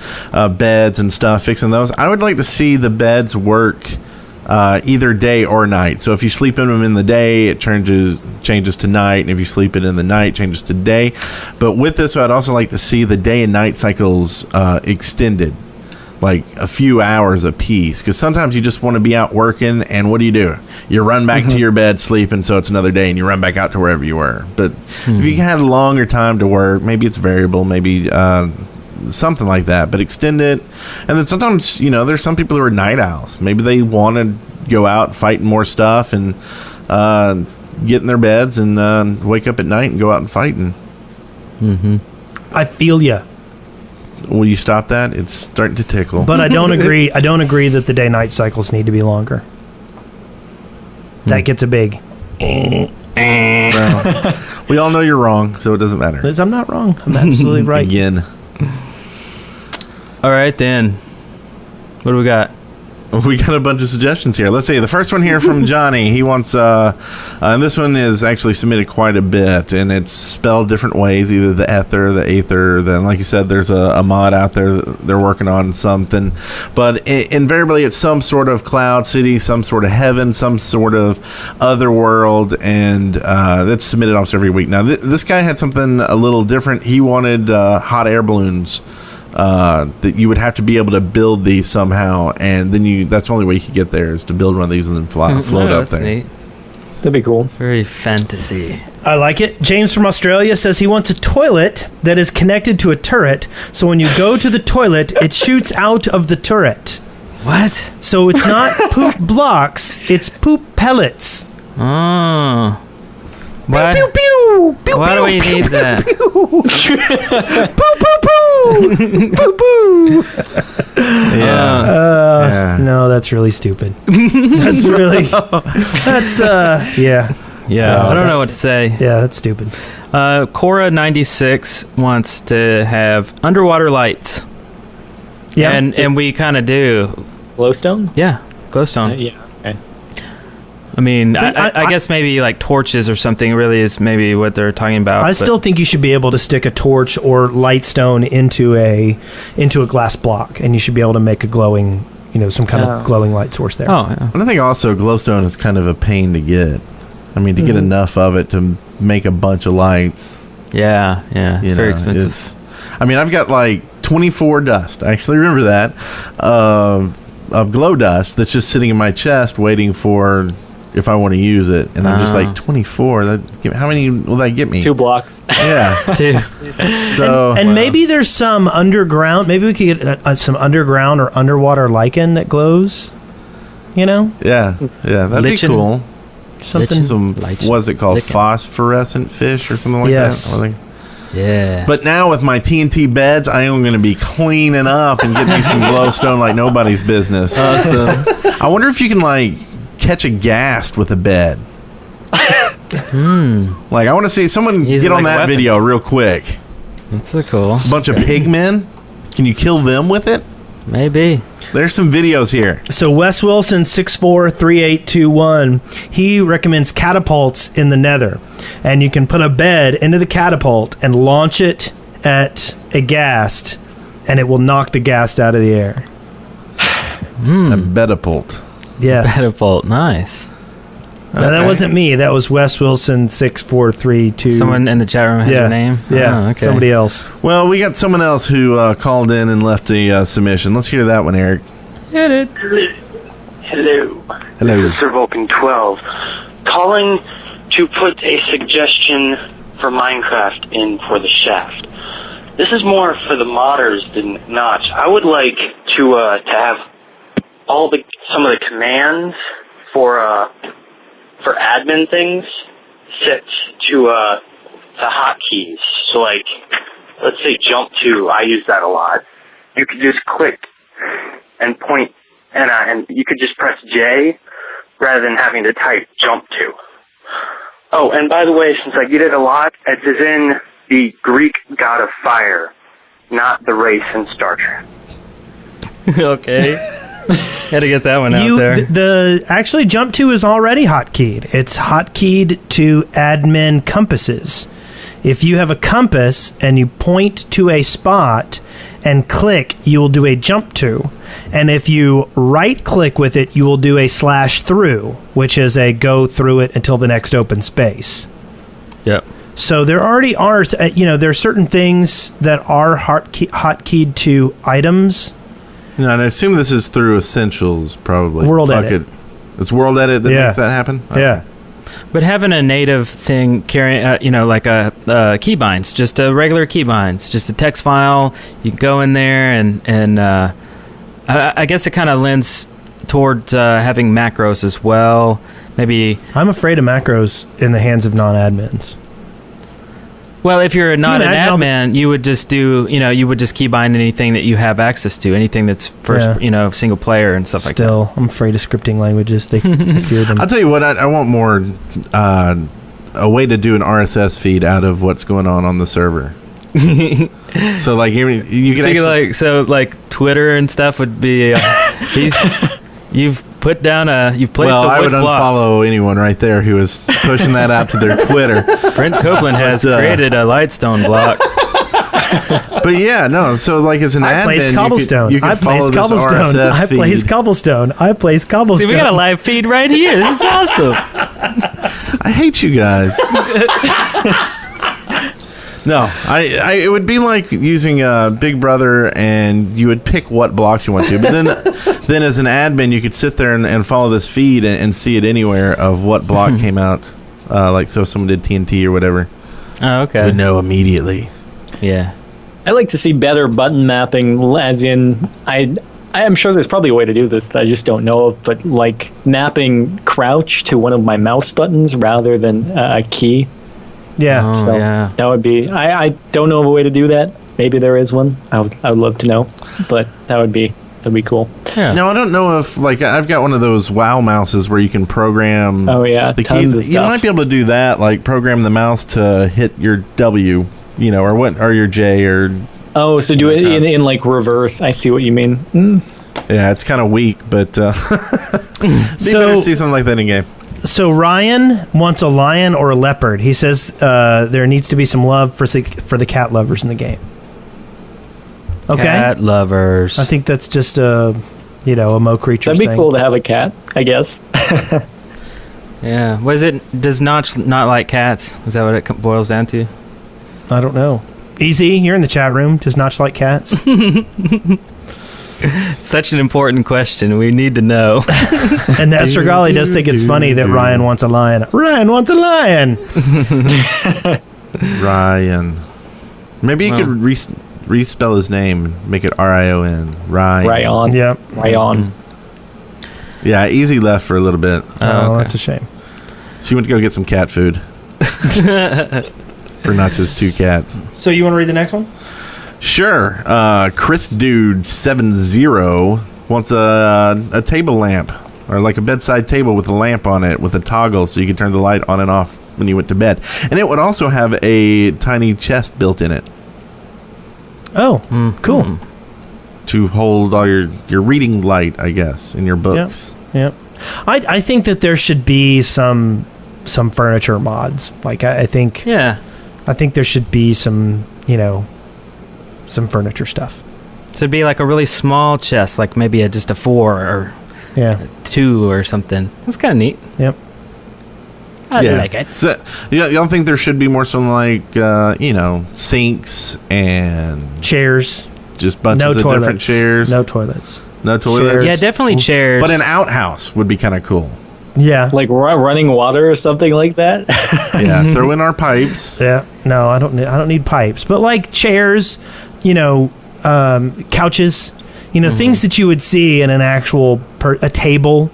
beds and stuff, fixing those. I would like to see the beds work either day or night. So if you sleep in them in the day, it changes to night, and if you sleep it in the night, it changes to day. But with this, I'd also like to see the day and night cycles extended, like a few hours a piece, because sometimes you just want to be out working, and what do? You run back to your bed, sleeping, so it's another day, and you run back out to wherever you were. But if you had a longer time to work, maybe it's variable, maybe something like that, but extend it. And then sometimes, there's some people who are night owls. Maybe they want to go out fighting more stuff and get in their beds and wake up at night and go out and fighting. I feel ya. Will you stop that? It's starting to tickle. But I don't agree. I don't agree that the day-night cycles need to be longer. That gets a big. No. We all know you're wrong, so it doesn't matter. Liz, I'm not wrong. I'm absolutely right. Again. All right, then. What do we got? We got a bunch of suggestions here. Let's see. The first one here from Johnny. He wants, and this one is actually submitted quite a bit, and it's spelled different ways, either the Aether, the Aether. Then, like you said, there's a mod out there that they're working on something. But invariably, it's some sort of cloud city, some sort of heaven, some sort of other world, and that's submitted almost every week. Now, this guy had something a little different. He wanted hot air balloons. That you would have to be able to build these somehow, and then that's the only way you could get there is to build one of these and then float up there. Neat. That'd be cool. Very fantasy. I like it. James from Australia says he wants a toilet that is connected to a turret, so when you go to the toilet, it shoots out of the turret. What? So it's not poop blocks, it's poop pellets. Oh. What? Pew, pew, pew, Why do we pew, need pew, that? pew. Poo, poo, poo. Poo, poo. Yeah. No, that's really stupid. That's really... That's, yeah. Yeah, I don't know what to say. Yeah, that's stupid. Cora96 wants to have underwater lights. Yeah. And we kind of do. Glowstone? Yeah, glowstone. Yeah. Okay. I mean, I guess maybe like torches or something really is maybe what they're talking about. I still think you should be able to stick a torch or lightstone into a glass block, and you should be able to make a glowing, some kind of glowing light source there. Oh, yeah. And I think also glowstone is kind of a pain to get. I mean, to get enough of it to make a bunch of lights. Yeah, it's very expensive. I've got like 24 dust. I actually remember that of glow dust that's just sitting in my chest waiting for if I want to use it, and I'm just like 24. How many will that get me? 2 blocks. Yeah, 2. So and maybe there's some underground. Maybe we could get some underground or underwater lichen that glows. Yeah, that'd be cool. Something. What's it called? Phosphorescent fish or something like that. Yeah. But now with my TNT beds, I am going to be cleaning up and getting me some glowstone like nobody's business. Awesome. I wonder if you can catch a ghast with a bed. Like, I want to see someone get on that video real quick. That's so cool. A bunch of pigmen. Can you kill them with it? Maybe. There's some videos here. So Wes Wilson 643821, he recommends catapults in the Nether, and you can put a bed into the catapult and launch it at a ghast, and it will knock the ghast out of the air. A bedapult. Yes. Bedapult, nice. No, that wasn't me. That was Wes Wilson 6432. Someone in the chat room has your name? Yeah, okay. Somebody else. Well, we got someone else who called in and left a submission. Let's hear that one, Eric. Hit it. Hello. This is Sir Vulcan 12. Calling to put a suggestion for Minecraft in for the shaft. This is more for the modders than Notch. I would like to have some of the commands for admin things set to hotkeys. So, like, let's say jump to. I use that a lot. You could just click and point, and you could just press J rather than having to type jump to. Oh, and by the way, since I get it a lot, it is in the Greek god of fire, not the race in Star Trek. Okay. Had to get that one out there. Actually, jump to is already hotkeyed. It's hotkeyed to admin compasses. If you have a compass and you point to a spot and click, you will do a jump to. And if you right click with it, you will do a slash through, which is a go through it until the next open space. Yep. So there already are, there are certain things that are hotkeyed to items. And I assume this is through Essentials, probably. World Edit. It's World Edit that makes that happen? Yeah. But having a native thing carrying, like a keybinds, just a regular keybinds, just a text file, you can go in there and I guess it kind of lends towards having macros as well. Maybe I'm afraid of macros in the hands of non-admins. Well, if you're not an admin, you would just do, you would just keybind anything that you have access to, anything that's first, single player and stuff like that. Still, I'm afraid of scripting languages. I fear them. I'll tell you what, I want more a way to do an RSS feed out of what's going on the server. So like you can actually, like Twitter and stuff would be you've placed well, a I would wood block. unfollow anyone right there who is pushing that out to their Twitter. Brent Copeland has created a Lightstone block. But yeah, no. So like as an admin, placed cobblestone. you could follow this RSS I placed feed. cobblestone. I placed cobblestone. See, we got a live feed right here. This is awesome. I hate you guys. No, it would be like using Big Brother, and you would pick what blocks you want to. But then as an admin, you could sit there and follow this feed and see it anywhere of what block came out. Like, so if someone did TNT or whatever. Oh, okay. You would know immediately. Yeah. I like to see better button mapping, as in, I am sure there's probably a way to do this that I just don't know of, but like mapping crouch to one of my mouse buttons rather than a key. Yeah. Oh, So yeah. that would be, I don't know of a way to do that. Maybe there is one. I would love to know, but that'd be cool. Yeah. No, I don't know if, like, I've got one of those WoW mouses where you can program Oh yeah, the tons keys. of You stuff. might be able to do that, like program the mouse to hit your W, or your J, or Oh, so do it in like reverse. I see what you mean. yeah, it's kind of weak, but be better to see something like that in game. So Ryan wants a lion or a leopard. He says there needs to be some love for the cat lovers in the game. Okay. Cat lovers. I think that's just a Mo Creatures That'd be thing. cool to have a cat, I guess. Yeah. Does Notch not like cats? Is that what it boils down to? I don't know. Easy, you're in the chat room. Does Notch like cats? Such an important question. We need to know. And Esther Golly does think it's funny that Ryan wants a lion. Ryan wants a lion! Ryan. Maybe you could respell his name and make it Rion. Ryan. Ryan. Yep. Ryan. Yeah, easy left for a little bit. Oh, that's a shame. She went to go get some cat food. For not just two cats. So you want to read the next one? Sure. Chris Dude 70 wants a table lamp, or like a bedside table with a lamp on it with a toggle so you can turn the light on and off when you went to bed. And it would also have a tiny chest built in it. Oh, cool. To hold all your reading light, I guess, in your books. Yeah. I think that there should be some furniture mods. Like I think there should be some some furniture stuff. So it'd be like a really small chest, like maybe just a 4 or a 2 or something. That's kind of neat. Yep. I like it. So, you don't think there should be more something like, sinks and chairs, just bunches of different chairs? No toilets. No toilets? Chairs. Yeah, definitely chairs. But an outhouse would be kind of cool. Yeah. Like running water or something like that. Yeah, throw in our pipes. Yeah. No, I don't need pipes. But like chairs, couches, things that you would see in an actual a table.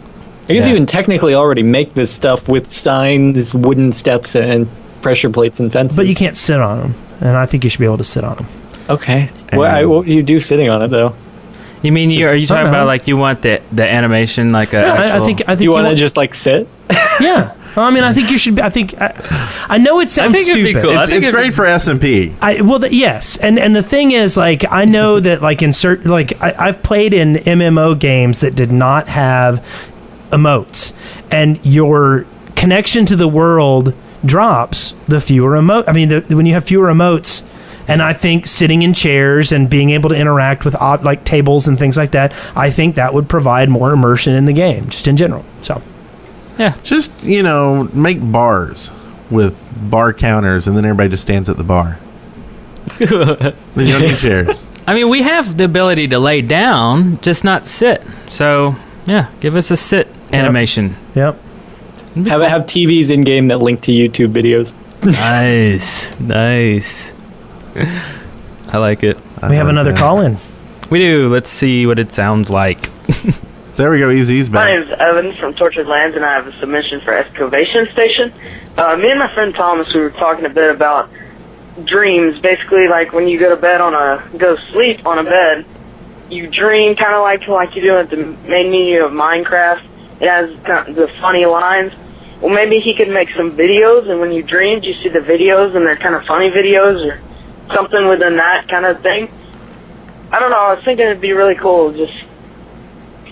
I guess you can technically already make this stuff with signs, wooden steps, and pressure plates and fences. But you can't sit on them, and I think you should be able to sit on them. Okay. What do you do sitting on it though? You mean are you talking about like you want the animation like a? I think you want to just like sit. Yeah. Well, I mean, I think you should. I know it sounds stupid. It'd be cool. It's great for S&P. Yes, and the thing is, like, I know that like I've played in MMO games that did not have emotes, and your connection to the world drops the fewer emotes. I mean, when you have fewer emotes. And I think sitting in chairs and being able to interact with like tables and things like that, I think that would provide more immersion in the game, just in general. So, yeah, just make bars with bar counters, and then everybody just stands at the bar. Then you don't need chairs. I mean, we have the ability to lay down, just not sit. So, yeah, give us a sit animation. Yep. Have TVs in game that link to YouTube videos. Nice. I like it. We have another call in. We do. Let's see what it sounds like. There we go. Easy's back. My name's Evan from Tortured Lands, and I have a submission for Excavation Station. Me and my friend Thomas, we were talking a bit about dreams. Basically, like when you go to sleep on a bed, you dream kind of like you do at the main menu of Minecraft. It has kind of the funny lines. well, maybe he could make some videos, and when you dream, you see the videos, and they're kind of funny videos or something within that kind of thing. I don't know, I was thinking it'd be really cool to just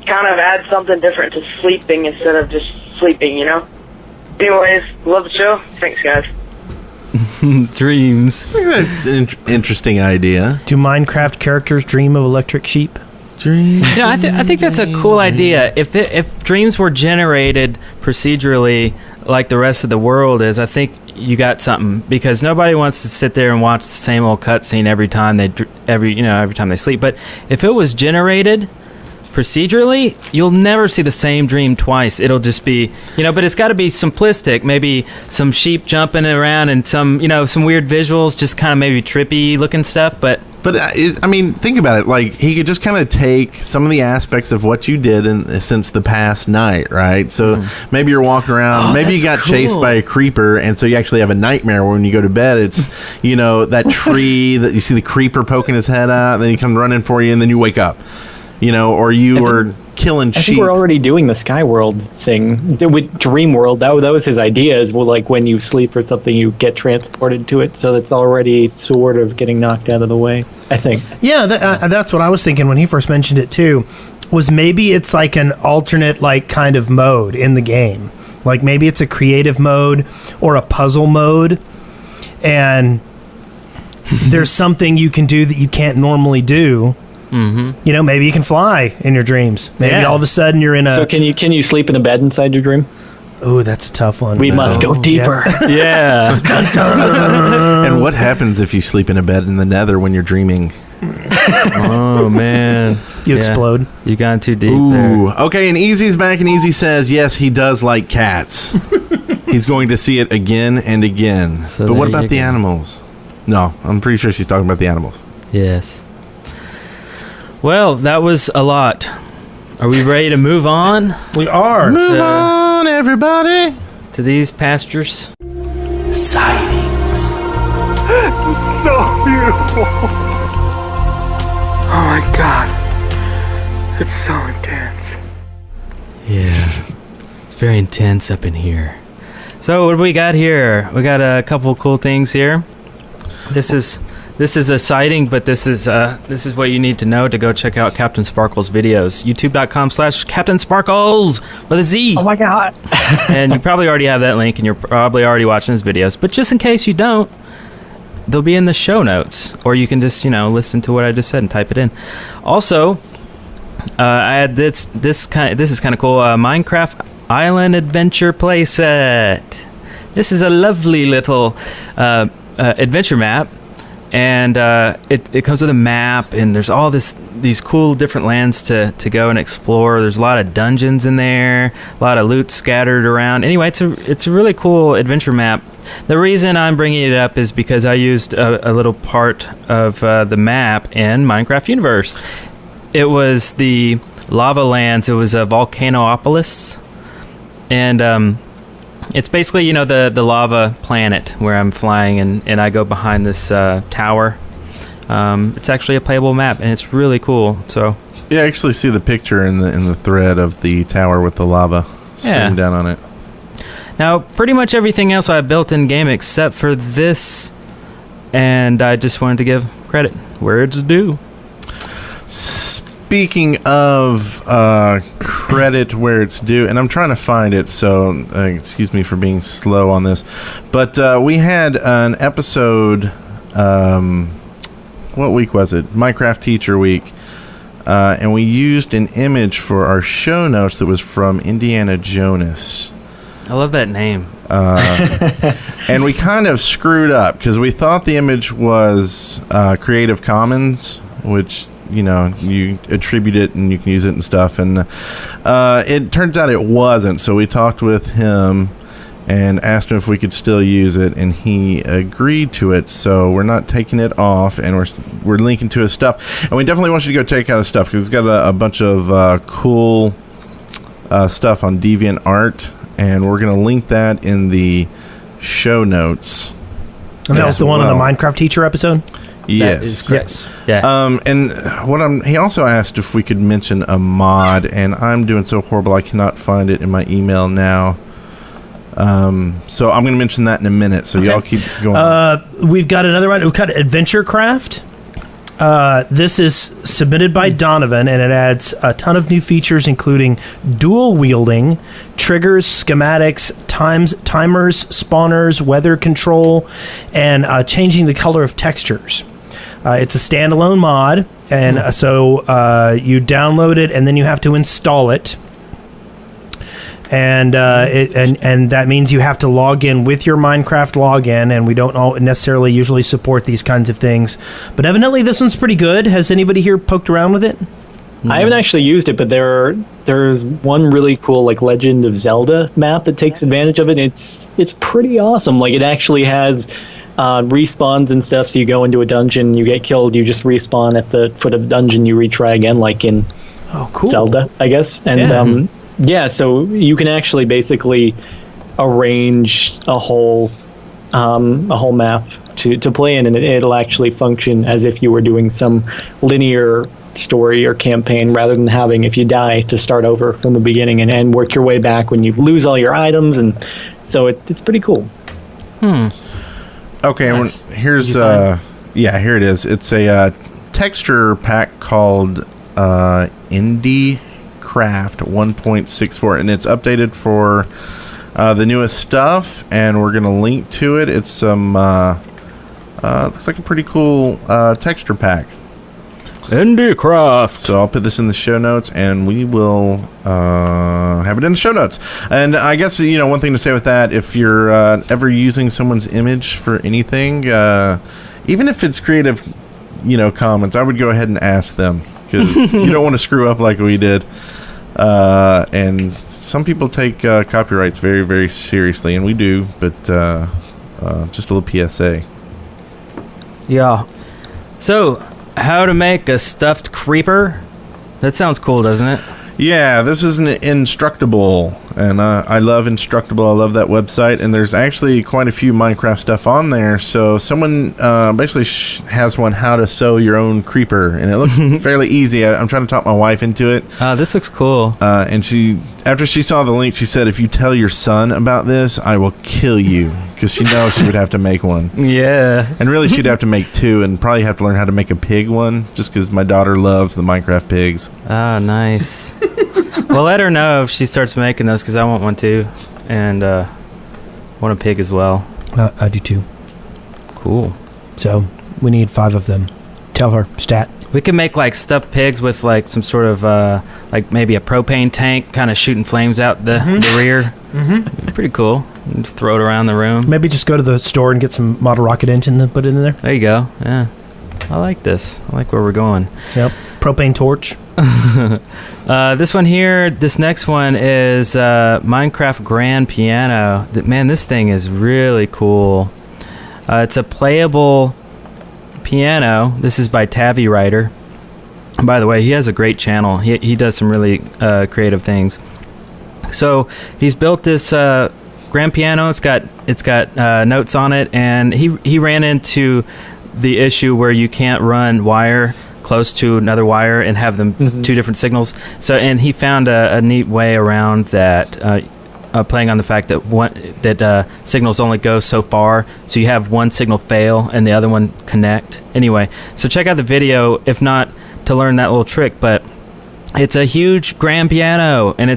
kind of add something different to sleeping instead of just sleeping, you know? Anyways, love the show. Thanks, guys. Dreams. I think that's an interesting idea. Do Minecraft characters dream of electric sheep? Dream. Yeah, I think that's a cool idea. If dreams were generated procedurally like the rest of the world is, I think you got something, because nobody wants to sit there and watch the same old cutscene every time they sleep. But if it was generated procedurally, you'll never see the same dream twice. It'll just be, but it's got to be simplistic. Maybe some sheep jumping around and some weird visuals, just kind of maybe trippy looking stuff. But I mean, think about it. Like, he could just kind of take some of the aspects of what you did since the past night, right? So maybe you're walking around, maybe you got chased by a creeper, and so you actually have a nightmare when you go to bed. It's, that tree that you see the creeper poking his head out, and then he comes running for you, and then you wake up. Or you were killing sheep. I think we're already doing the Skyworld thing with Dream World. That was his idea. Is like when you sleep or something, you get transported to it. So that's already sort of getting knocked out of the way, I think. Yeah, that's what I was thinking when he first mentioned it too. Was maybe it's like an alternate kind of mode in the game. Like maybe it's a creative mode or a puzzle mode, and there's something you can do that you can't normally do. Mm-hmm. Maybe you can fly in your dreams. Maybe all of a sudden you're in a... So can you sleep in a bed inside your dream? Oh, that's a tough one. We must go deeper. Yes. Yeah. Dun, dun. And what happens if you sleep in a bed in the nether when you're dreaming? Oh, man. You explode. You got too deep there. there. Okay, and Easy's back, and Easy says, yes, he does like cats. He's going to see it again and again. So but what about the animals? No, I'm pretty sure she's talking about the animals. Yes. Well, that was a lot. Are we ready to move on? We are. Move on, everybody. To these pastures. Sightings. It's so beautiful. Oh my god. It's so intense. Yeah. It's very intense up in here. So what do we got here? We got a couple of cool things here. This is a sighting, but this is what you need to know to go check out Captain Sparkles videos. YouTube.com/Captain Sparkles with a Z. Oh my god. And you probably already have that link, and you're probably already watching his videos. But just in case you don't, they'll be in the show notes, or you can just listen to what I just said and type it in. Also, I had this is kind of cool. Minecraft Island Adventure Playset. This is a lovely little adventure map. And it comes with a map, and there's all these cool different lands to go and explore. There's a lot of dungeons in there, a lot of loot scattered around. Anyway, it's a really cool adventure map. The reason I'm bringing it up is because I used a little part of the map in Minecraft Universe. It was the lava lands. It was a Volcanoopolis, and it's basically, the lava planet where I'm flying, and I go behind this tower. It's actually a playable map, and it's really cool. So yeah, I actually see the picture in the thread of the tower with the lava streaming down on it. Now, pretty much everything else I built in game except for this, and I just wanted to give credit where it's due. Speaking of credit where it's due, and I'm trying to find it, so excuse me for being slow on this, but we had an episode, what week was it? Minecraft Teacher Week, and we used an image for our show notes that was from Indiana Jonas. I love that name. And we kind of screwed up because we thought the image was Creative Commons, which you attribute it and you can use it and stuff, and it turns out it wasn't. So we talked with him and asked him if we could still use it, and he agreed to it. So we're not taking it off, and we're linking to his stuff, and we definitely want you to go check out his stuff because he's got a bunch of cool stuff on DeviantArt, and we're going to link that in the show notes. And that was the one on the Minecraft Teacher episode? Yes. Yes. Yeah. And he also asked if we could mention a mod, and I'm doing so horrible I cannot find it in my email now. So I'm going to mention that in a minute. So y'all keep going. We've got another one. We've got Adventure Craft. This is submitted by Donovan, and it adds a ton of new features, including dual wielding, triggers, schematics, timers, spawners, weather control, and changing the color of textures. It's a standalone mod, and so you download it, and then you have to install it. And and that means you have to log in with your Minecraft login, and we don't all necessarily usually support these kinds of things. But evidently this one's pretty good. Has anybody here poked around with it? I haven't actually used it, but there's one really cool like Legend of Zelda map that takes advantage of it. It's pretty awesome. Like it actually has respawns and stuff, so you go into a dungeon, you get killed, you just respawn at the foot of the dungeon, you retry again like in Zelda, I guess. And yeah, so you can actually basically arrange a whole map to play in, and it'll actually function as if you were doing some linear story or campaign, rather than having, if you die, to start over from the beginning and work your way back when you lose all your items. And so it's pretty cool. Okay, nice. Here's here it is. It's a texture pack called Indie Craft 1.64, and it's updated for the newest stuff, and we're gonna link to it. It's some looks like a pretty cool texture pack. Indie Craft. So I'll put this in the show notes, and we will have it in the show notes. And I guess one thing to say with that, if you're ever using someone's image for anything, even if it's Creative Commons, I would go ahead and ask them, because you don't want to screw up like we did. And some people take copyrights very, very seriously, and we do, but just a little PSA. Yeah. So, how to make a stuffed creeper? That sounds cool, doesn't it? Yeah, this is an Instructable, and I love Instructable. I love that website, and there's actually quite a few Minecraft stuff on there. So someone basically has one, how to sew your own creeper, and it looks fairly easy. I'm trying to talk my wife into it. This looks cool. And after she saw the link, she said, if you tell your son about this, I will kill you, because she knows she would have to make one. Yeah. And really, she'd have to make two, and probably have to learn how to make a pig one, just because my daughter loves the Minecraft pigs. Oh, nice. Well, let her know if she starts making those, because I want one too, and want a pig as well. I do too. Cool. So we need 5 of them. Tell her, stat. We can make like stuffed pigs with like some sort of like maybe a propane tank, kind of shooting flames out the rear. Pretty cool. Just throw it around the room. Maybe just go to the store and get some model rocket engine and put it in there. There you go. Yeah, I like this. I like where we're going. Yep. Propane torch. This one here, this next one is Minecraft Grand Piano. Man, this thing is really cool. It's a playable piano. This is by Tavi Writer. By the way, he has a great channel. He does some really creative things. So he's built this grand piano. It's got notes on it, and he ran into the issue where you can't run wire close to another wire and have them two different signals. So, and he found a neat way around that, playing on the fact that signals only go so far, so you have one signal fail and the other one connect. Anyway, so check out the video, if not to learn that little trick, but it's a huge grand piano, and you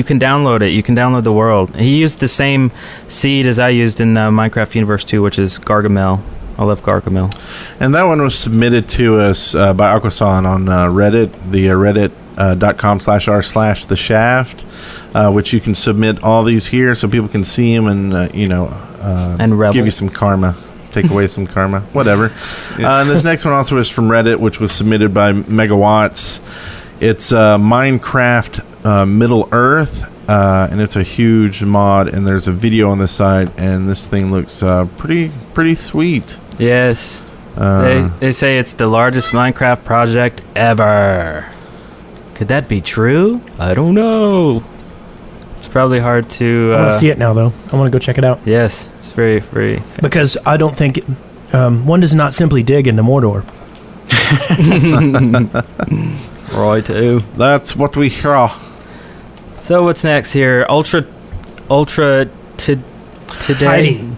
can download it. You can download the world. He used the same seed as I used in Minecraft Universe 2, which is Gargamel. I love Gargamel. And that one was submitted to us by Aquasan on Reddit, the reddit.com/r/theshaft, which you can submit all these here so people can see them and, and give you some karma. Take away some karma. Whatever. And this next one also is from Reddit, which was submitted by Megawatts. It's Minecraft Middle Earth, and it's a huge mod, and there's a video on this side, and this thing looks pretty sweet. Yes. They say it's the largest Minecraft project ever. Could that be true? I don't know. It's probably hard to... I want to see it now, though. I want to go check it out. Yes, it's very, very... Because I don't think... one does not simply dig into Mordor. Right, too. That's what we hear. So what's next here? Ultra ultra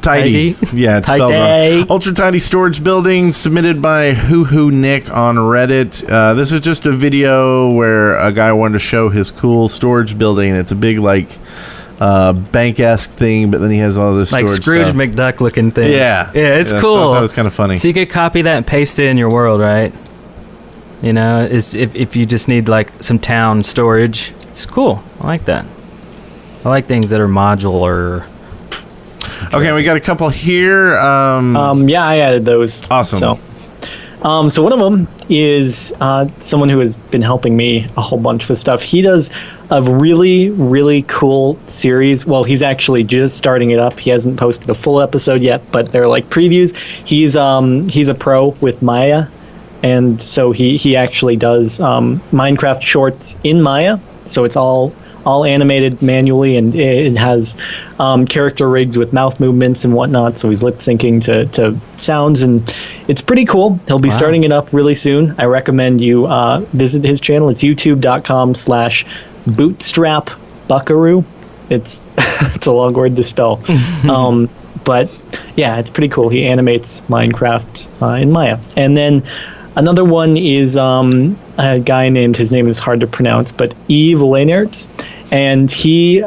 Tidy. Yeah, it's spelled wrong. Ultra tidy storage building submitted by Hoo Nick on Reddit. This is just a video where a guy wanted to show his cool storage building. It's a big bank-esque thing, but then he has all this storage Scrooge stuff. McDuck looking thing. Yeah, it's cool. So that was kind of funny. So you could copy that and paste it in your world, right? You know, if you just need some town storage, it's cool. I like that. I like things that are modular. Okay, we got a couple here. Yeah, I added those. Awesome. So one of them is someone who has been helping me a whole bunch with stuff. He does a really, really cool series. Well, he's actually just starting it up. He hasn't posted a full episode yet, but they're previews. He's a pro with Maya, and so he actually does Minecraft shorts in Maya. So it's all animated manually, and it has character rigs with mouth movements and whatnot, so he's lip syncing to sounds, and it's pretty cool. He'll be starting it up really soon. I recommend you visit his channel. It's youtube.com/bootstrapbuckaroo. It's it's a long word to spell. But yeah, it's pretty cool. He animates Minecraft in Maya. And then another one is a guy named, his name is hard to pronounce, but Yves Leenaerts, and he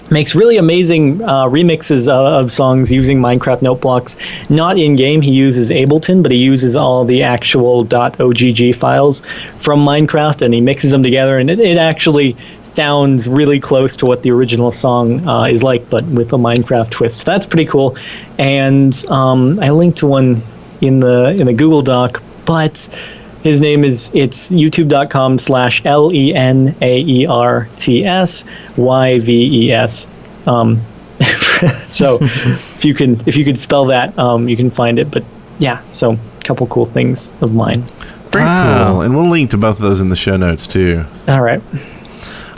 makes really amazing remixes of songs using Minecraft note blocks. Not in-game, he uses Ableton, but he uses all the actual .ogg files from Minecraft, and he mixes them together, and it actually sounds really close to what the original song is like, but with a Minecraft twist. So that's pretty cool. And I linked to one in the Google Doc, but his name it's youtube.com/LENAERTSYVES. So if you could spell that, you can find it. But yeah, so a couple cool things of mine. Very cool. And we'll link to both of those in the show notes too. All right.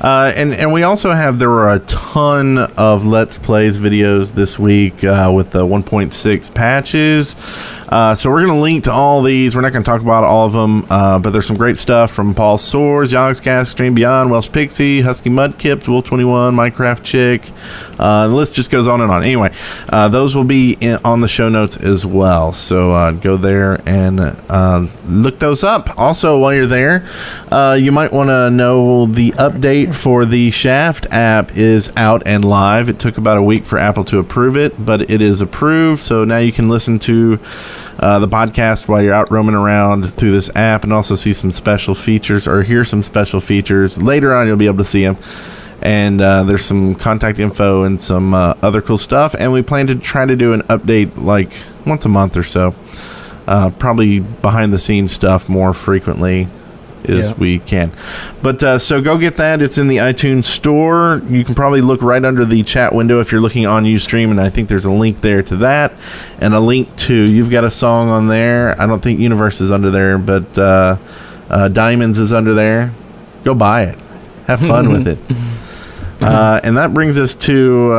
And we also there were a ton of Let's Plays videos this week with the 1.6 patches. So we're going to link to all these. We're not going to talk about all of them, but there's some great stuff from Paul Soares, Yogscast, Extreme Beyond, Welsh Pixie, Husky Mudkip, Wolf21, Minecraft Chick. The list just goes on and on. Anyway, those will be on the show notes as well. So go there and look those up. Also, while you're there, you might want to know the update for the Shaft app is out and live. It took about a week for Apple to approve it, but it is approved. So now you can listen to the podcast while you're out roaming around through this app, and also see some special features or hear some special features. Later on, you'll be able to see them. And there's some contact info and some other cool stuff. And we plan to try to do an update once a month or so. Probably behind the scenes stuff more frequently as we can. But so go get that. It's in the iTunes store. You can probably look right under the chat window if you're looking on Ustream, and I think there's a link there to that, and a link to, you've got a song on there. I don't think Universe is under there, but Diamonds is under there. Go buy it. Have fun with it. And that brings us to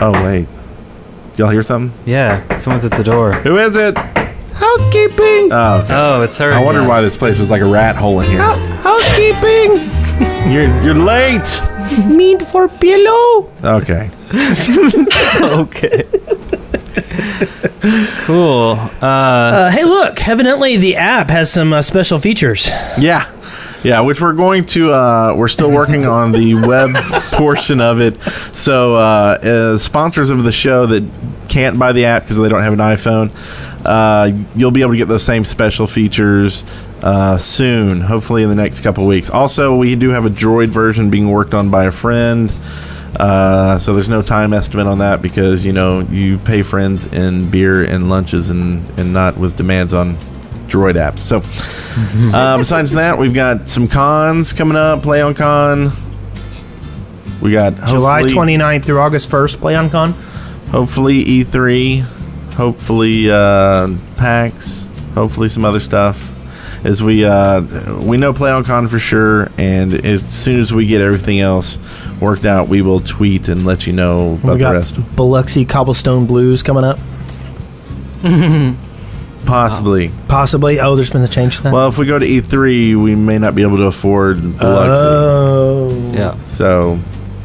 oh wait, y'all hear something? Yeah, someone's at the door. Who is it? Housekeeping. Oh, okay. Oh, it's her. I wondered why this place was like a rat hole in here. Housekeeping. You're late. Need for pillow. Okay. Okay. Cool. Hey, look. Evidently, the app has some special features. Yeah, which we're going to, we're still working on the web portion of it. So, sponsors of the show that can't buy the app because they don't have an iPhone, you'll be able to get those same special features soon, hopefully in the next couple weeks. Also, we do have a Droid version being worked on by a friend. So there's no time estimate on that because, you pay friends in beer and lunches and not with demands on Droid apps. So besides that, we've got some cons coming up. Play on Con. We got July 29th through August 1st, Play on Con. Hopefully E3. Hopefully PAX. Hopefully some other stuff. As we know Play on Con for sure, and as soon as we get everything else worked out, we will tweet and let you know about the rest. Biloxi Cobblestone Blues coming up. Possibly. Oh, there's been a change to that? Well, if we go to E3, we may not be able to afford Biloxi. Oh. Yeah. So,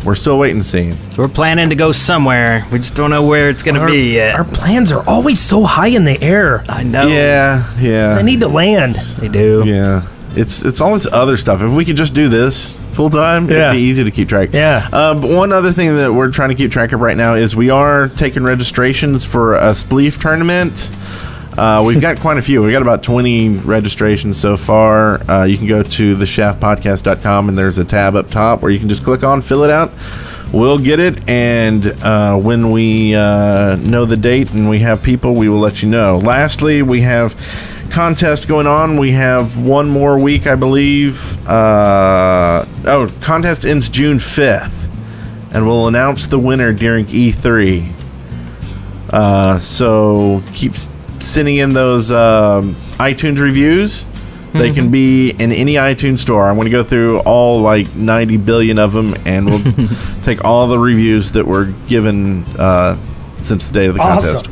We're still waiting to see. So we're planning to go somewhere. We just don't know where it's going to be yet. Our plans are always so high in the air. I know. Yeah. They need to land. They do. Yeah. It's all this other stuff. If we could just do this full time, it'd be easy to keep track. Yeah. But one other thing that we're trying to keep track of right now is we are taking registrations for a Spleef tournament. We've got quite a few. We've got about 20 registrations so far. You can go to theshaftpodcast.com and there's a tab up top where you can just click on, fill it out. We'll get it, and when we know the date and we have people, we will let you know. Lastly, we have contest going on. We have one more week, I believe. Contest ends June 5th, and we'll announce the winner during E3. So keep sending in those iTunes reviews. They can be in any iTunes store. I'm going to go through all 90 billion of them, and we'll take all the reviews that were given since the day of the contest.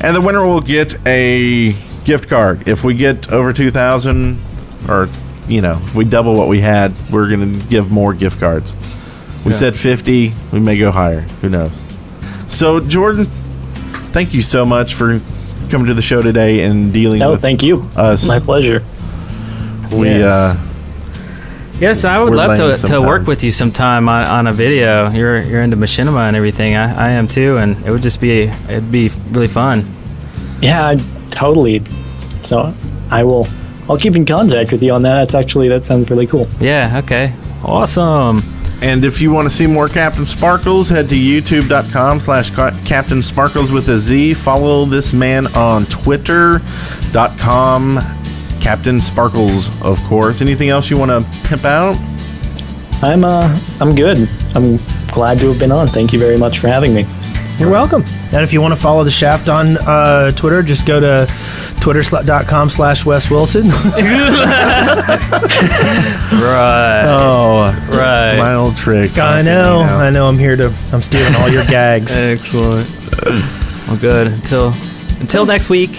And the winner will get a gift card. If we get over 2,000, or if we double what we had, we're going to give more gift cards. We said 50. We may go higher. Who knows? So, Jordan, thank you so much for coming to the show today and dealing with thank you. Us. My pleasure. Yes, I would love to work with you sometime on a video. You're into machinima and everything. I am too, and it'd be really fun. Yeah, totally. So I'll keep in contact with you on that. That sounds really cool. Yeah. Okay. Awesome. And if you want to see more Captain Sparklez, head to youtube.com/Captain Sparklez with a Z. Follow this man on twitter.com, Captain Sparklez, of course. Anything else you want to pimp out? I'm good. I'm glad to have been on. Thank you very much for having me. You're welcome. And if you want to follow the Shaft on Twitter, just go to twitter.com/Wes Wilson. Right. Oh, right. My old tricks. I know. I'm stealing all your gags. Excellent. Well, good. Until next week.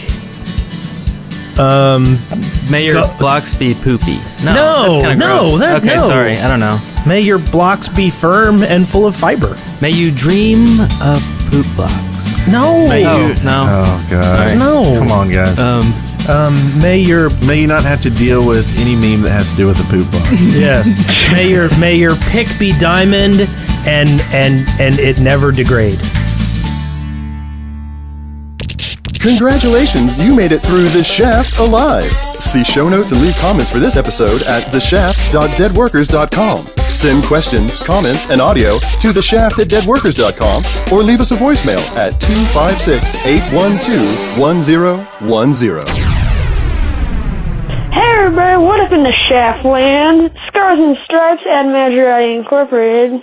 May your blocks be poopy. No, that's kind of gross. Sorry. I don't know. May your blocks be firm and full of fiber. May you dream of poop blocks. No. No. Oh God. Sorry. No. Come on, guys. May you not have to deal with any meme that has to do with a poop block. Yes. May your pick be diamond and it never degrade. Congratulations, you made it through The Shaft alive. See show notes and leave comments for this episode at theshaft.deadworkers.com. Send questions, comments, and audio to theshaft@deadworkers.com or leave us a voicemail at 256-812-1010. Hey everybody, what up in the Shaft land? Scars and Stripes, Ad Majorati Incorporated.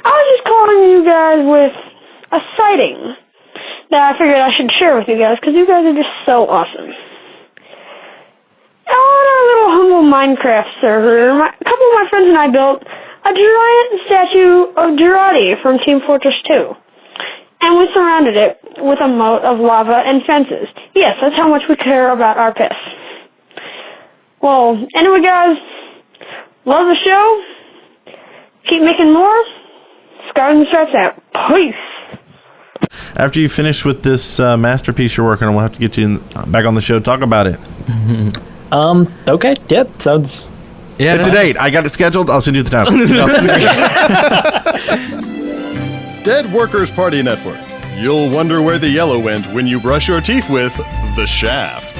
I was just calling you guys with a sighting that I figured I should share with you guys, because you guys are just so awesome. On our little humble Minecraft server, a couple of my friends and I built a giant statue of Girardi from Team Fortress 2. And we surrounded it with a moat of lava and fences. Yes, that's how much we care about our piss. Well, anyway guys, love the show. Keep making more. Scars and Stripes out. Peace. After you finish with this masterpiece you're working on, we'll have to get you back on the show to talk about it. Okay. Yep. Sounds. Yeah. It's a date. I got it scheduled. I'll send you the time. Dead Workers Party Network. You'll wonder where the yellow went when you brush your teeth with The Shaft.